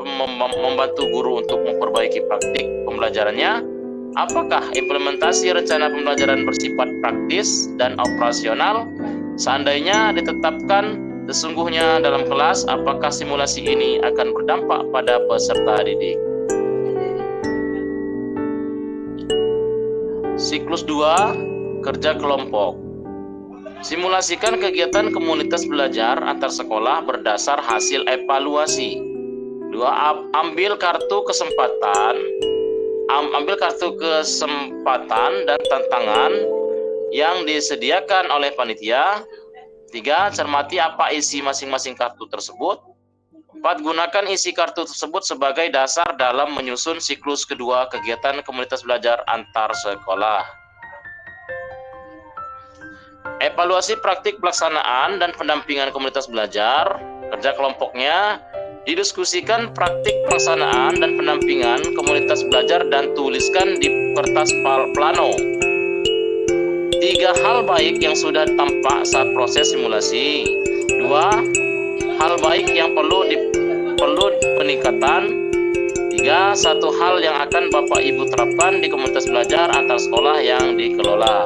membantu guru untuk memperbaiki praktik pembelajarannya? Apakah implementasi rencana pembelajaran bersifat praktis dan operasional? Seandainya ditetapkan sesungguhnya dalam kelas, apakah simulasi ini akan berdampak pada peserta didik? Siklus 2, kerja kelompok. Simulasikan kegiatan komunitas belajar antar sekolah berdasar hasil evaluasi. 2. Ambil kartu kesempatan dan tantangan yang disediakan oleh panitia. 3. Cermati apa isi masing-masing kartu tersebut. 4. Gunakan isi kartu tersebut sebagai dasar dalam menyusun siklus kedua kegiatan komunitas belajar antar sekolah. Evaluasi praktik pelaksanaan dan pendampingan komunitas belajar. Kerja kelompoknya didiskusikan praktik pelaksanaan dan pendampingan komunitas belajar dan tuliskan di kertas plano. 3 hal baik yang sudah tampak saat proses simulasi. 2 hal baik yang perlu peningkatan. 3 satu hal yang akan Bapak Ibu terapkan di komunitas belajar antar sekolah yang dikelola.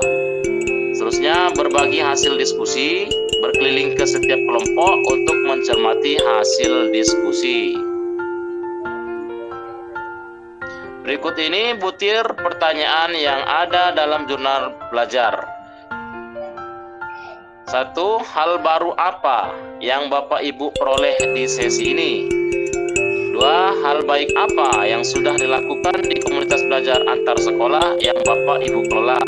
Seterusnya, berbagi hasil diskusi, berkeliling ke setiap kelompok untuk mencermati hasil diskusi. Berikut ini butir pertanyaan yang ada dalam jurnal belajar. 1. Hal baru apa yang Bapak Ibu peroleh di sesi ini? 2. Hal baik apa yang sudah dilakukan di komunitas belajar antar sekolah yang Bapak Ibu kelola?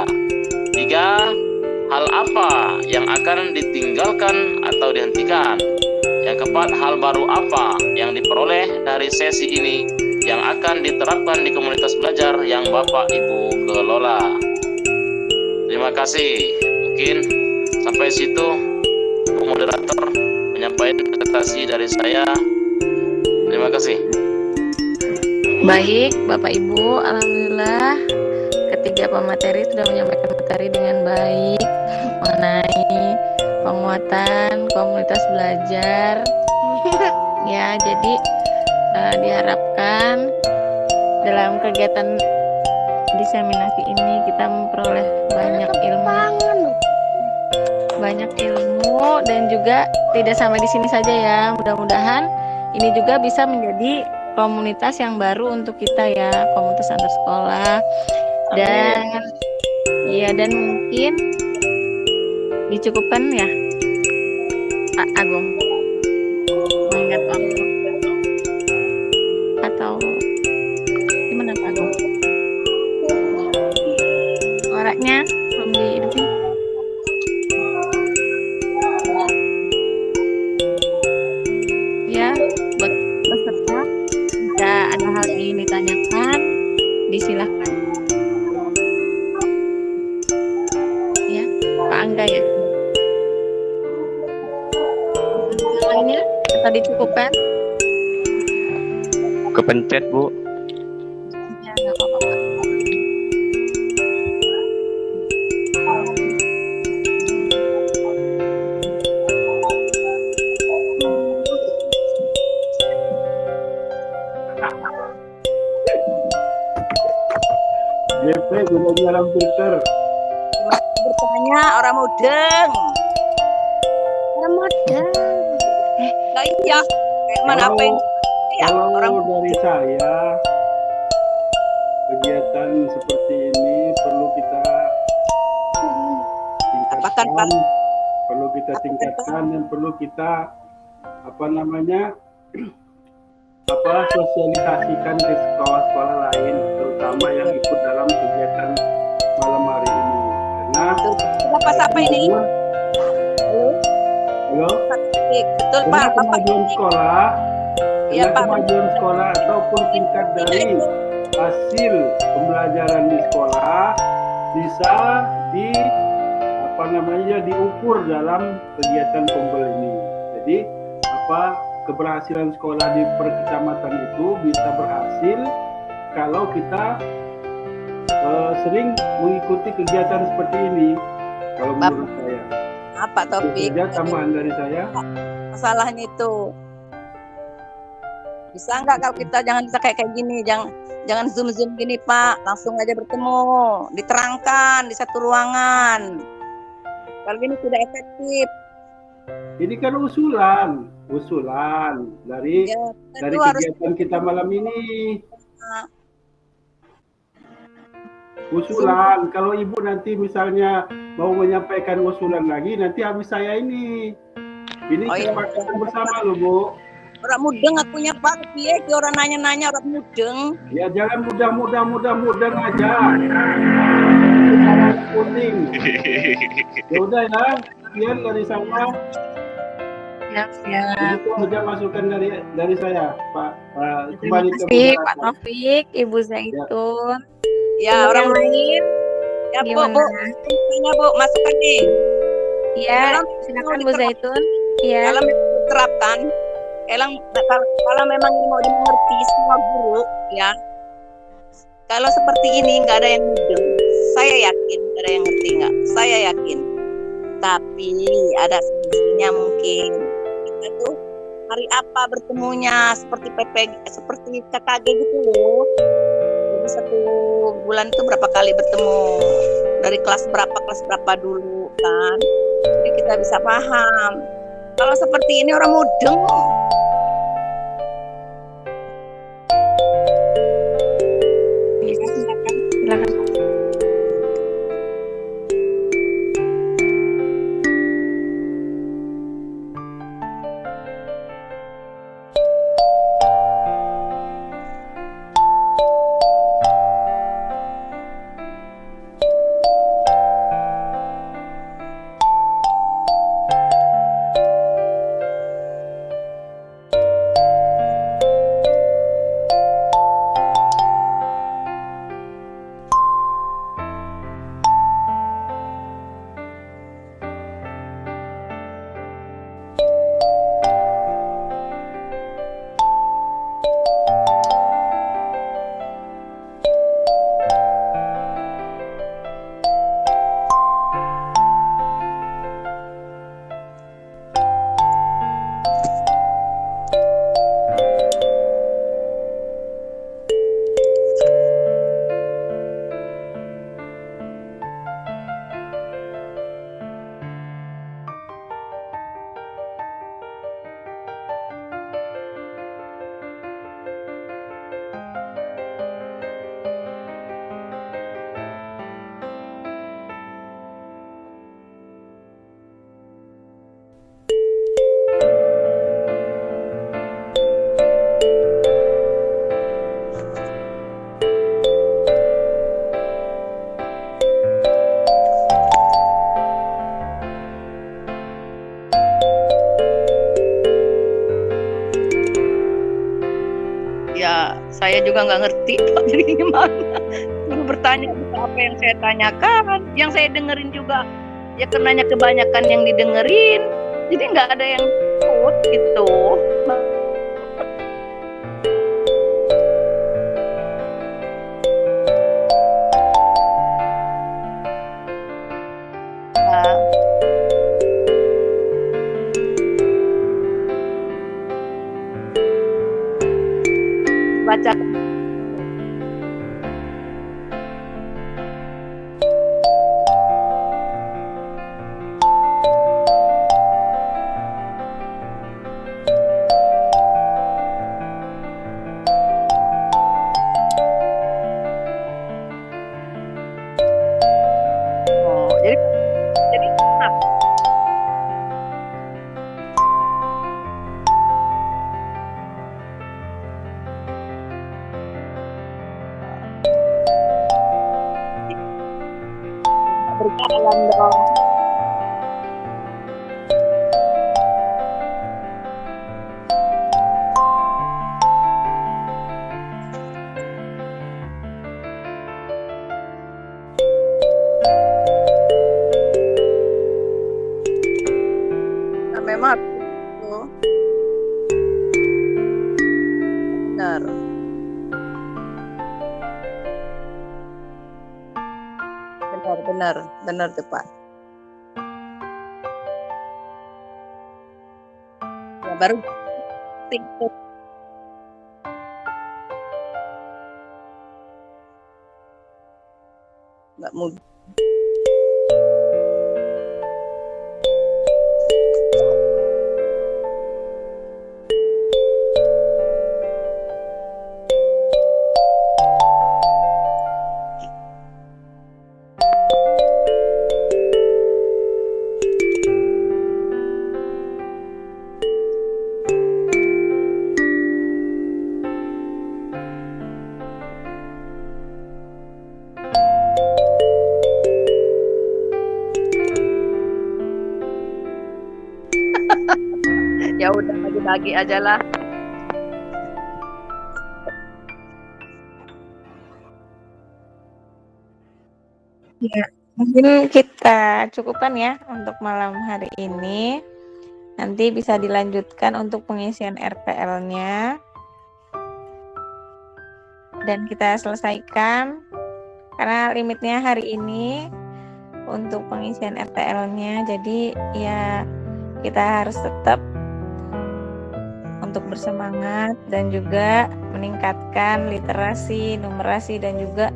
3. Hal apa yang akan ditinggalkan atau dihentikan? Yang keempat, hal baru apa yang diperoleh dari sesi ini yang akan diterapkan di komunitas belajar yang Bapak Ibu kelola? Terima kasih. Mungkin sampai situ moderator menyampaikan presentasi dari saya. Terima kasih. Baik, Bapak Ibu, alhamdulillah ketiga pemateri sudah menyampaikan materi dengan baik mengenai penguatan komunitas belajar. Ya, jadi diharapkan dalam kegiatan diseminasi ini kita memperoleh banyak ilmu dan juga tidak sampai di sini saja ya. Mudah-mudahan ini juga bisa menjadi komunitas yang baru untuk kita ya, komunitas antar sekolah. Dan ya, dan mungkin dicukupkan ya Pak Agung mengingat waktu atau gimana Pak Agung? Suaranya belum dihidupin. Ya, buat peserta jika ada hal yang ingin ditanyakan disilahkan. Ya, Pak Angga ya. Lainnya kita dicukupkan. Kepencet, Bu. Ya, nggak apa-apa, Pak. JP gunanya dalam filter. Bertanya orang mudeng. Orang mudeng. Nah, iya. Kayak mana apa yang ya, Kalau orang dari saya, kegiatan seperti ini perlu kita Apakan, Pak? perlu kita tingkatkan dan perlu kita sosialisasikan ke sekolah-sekolah lain, terutama yang ikut dalam kegiatan malam hari ini. Karena siapa ini? halo, Betul karena Pak. Bapak kemajuan sekolah, Iya, karena Pak. kemajuan sekolah ataupun tingkat dari hasil pembelajaran di sekolah bisa diukur dalam kegiatan Kombel ini. Jadi keberhasilan sekolah di perkecamatan itu bisa berhasil kalau kita sering mengikuti kegiatan seperti ini. Kalau menurut saya. Apa topik? Itu saja tambahan dari saya. Masalahnya itu bisa nggak kalau kita jangan bisa kayak gini, jangan zoom gini Pak, langsung aja bertemu, diterangkan di satu ruangan. Kalau gini tidak efektif. Ini kan usulan dari Ya, dari itu harus kegiatan kita malam ini. Usulan, kalau ibu nanti misalnya mau menyampaikan usulan lagi, nanti habis saya ini. Ini Oh, iya. kesepakatan bersama loh Bu. orang mudeng akunya Pak, piye ki orang nanya-nanya orang mudeng. Ya jangan mudah aja. Kuning. Ya udah ya, sekian dari saya. Siap. Itu aja masukan dari saya, Pak. Terima Kembali ke kasih Pak moderator. Taufik, Ibu Zaitun. Ya, Untuk orang yang lain, ya Bu, gimana? Tanya Bu, masukkan nih. Iya, Kalau silakan mau Bu Zaitun. Iya. Kalau memang diterapkan, kalau memang ini mau dimengerti semua guru, ya. Kalau seperti ini nggak ada yang mudeng, saya yakin nggak ada yang ngerti nggak? Saya yakin. Tapi ada solusinya mungkin. Kita tuh hari apa bertemunya seperti seperti KKG gitu loh. Jadi satu bulan itu berapa kali bertemu, dari kelas berapa dulu kan. Jadi kita bisa paham. Kalau seperti ini orang mudeng. Bisa, silakan. Ya, saya juga nggak ngerti Pak, jadi gimana? Guru bertanya apa yang saya tanyakan, yang saya dengerin juga ya karenanya kebanyakan yang didengerin, jadi nggak ada yang ikut gitu. Baca jadi apa? Berjalan dong. Nah, memang itu benar tuh Pak. Ya, baru nggak mudah. Ya udah bagi-bagi aja lah. Ya, mungkin kita cukupkan ya untuk malam hari ini. Nanti bisa dilanjutkan untuk pengisian RPL-nya. Dan kita selesaikan karena limitnya hari ini untuk pengisian RPL-nya. Jadi ya kita harus tetap untuk bersemangat dan juga meningkatkan literasi, numerasi dan juga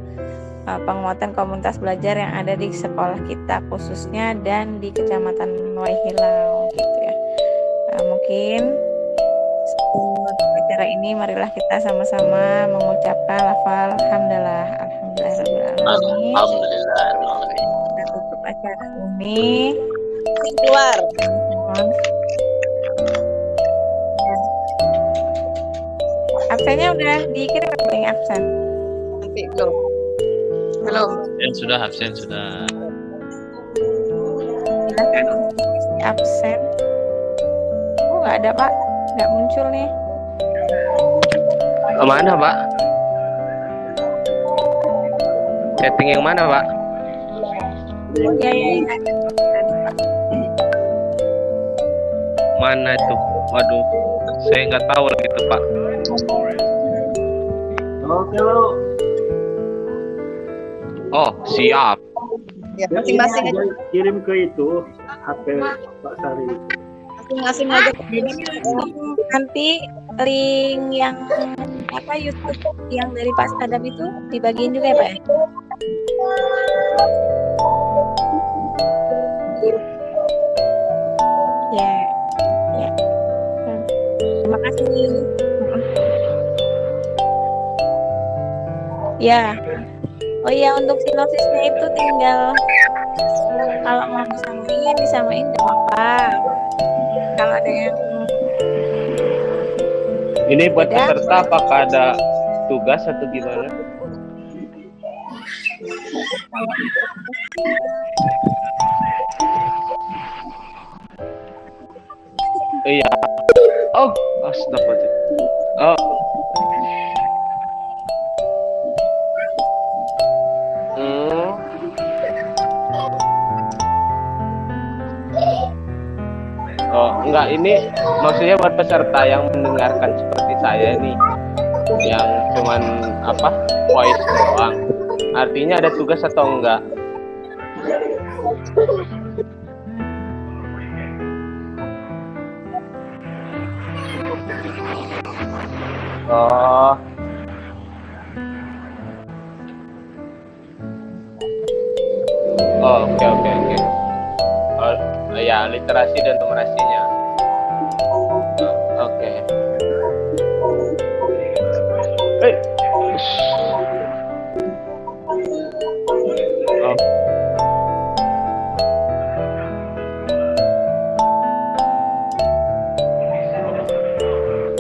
penguatan komunitas belajar yang ada di sekolah kita khususnya dan di Kecamatan Waihilau gitu ya. Mungkin untuk acara ini marilah kita sama-sama mengucapkan lafal hamdalah alhamdulillahirabbil alamin. Kita tutup acara ini. Keluar. Absennya udah dikirim belum absen? Nanti belum. Ya sudah absen sudah. Silakan untuk isi absen. Oh nggak ada Pak, nggak muncul nih. Mana Pak? Setting yang mana Pak? Oh iya. Mana itu? Waduh, saya nggak tahu lagi tuh Pak. Oke lo. Oh siap. Ya, masing-masing aja. Kirim ke itu HP Pak Sari. Masing-masing aja. Nanti link yang YouTube yang dari Pak Sadam itu dibagiin juga ya Pak ya? Ya. Terima kasih. Ya. Oh iya, untuk sinopsisnya itu tinggal kalau mau disamain nggak apa-apa. Kalau ada yang Ini buat peserta apakah ada tugas atau gimana? Iya. Oh, astagfirullah. Oh. Oh, enggak, ini maksudnya buat peserta yang mendengarkan seperti saya nih, yang cuman voice doang. Artinya ada tugas atau enggak? Oh. Oh, oke. Oh, ya, literasi dan numerasinya. Oke.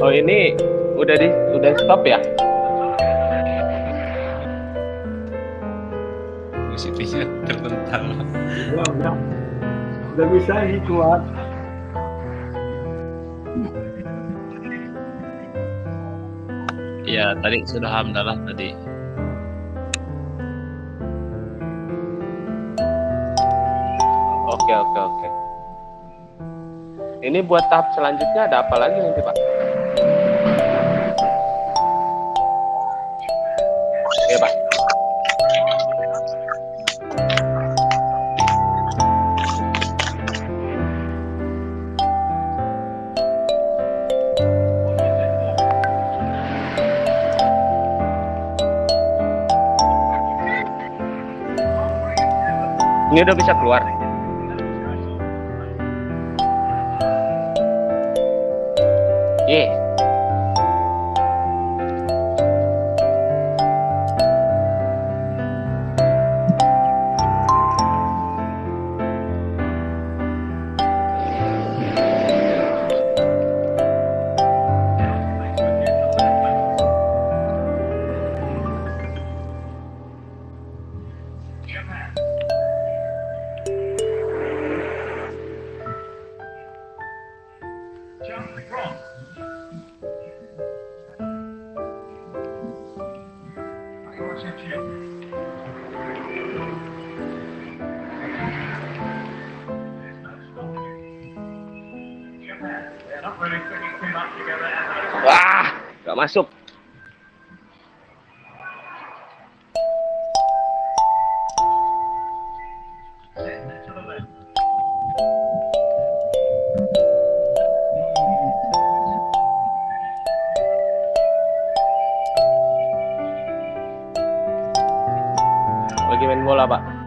Oh, ini udah stop ya? Musiknya tertentang. Udah bisa ini kuat. Ya tadi sudah hamdalah tadi. Oke. Ini buat tahap selanjutnya ada apa lagi nanti Pak? Ya Pak. Ini udah bisa keluar. Ye. Wah, gak masuk. Lagi main bola, Pak.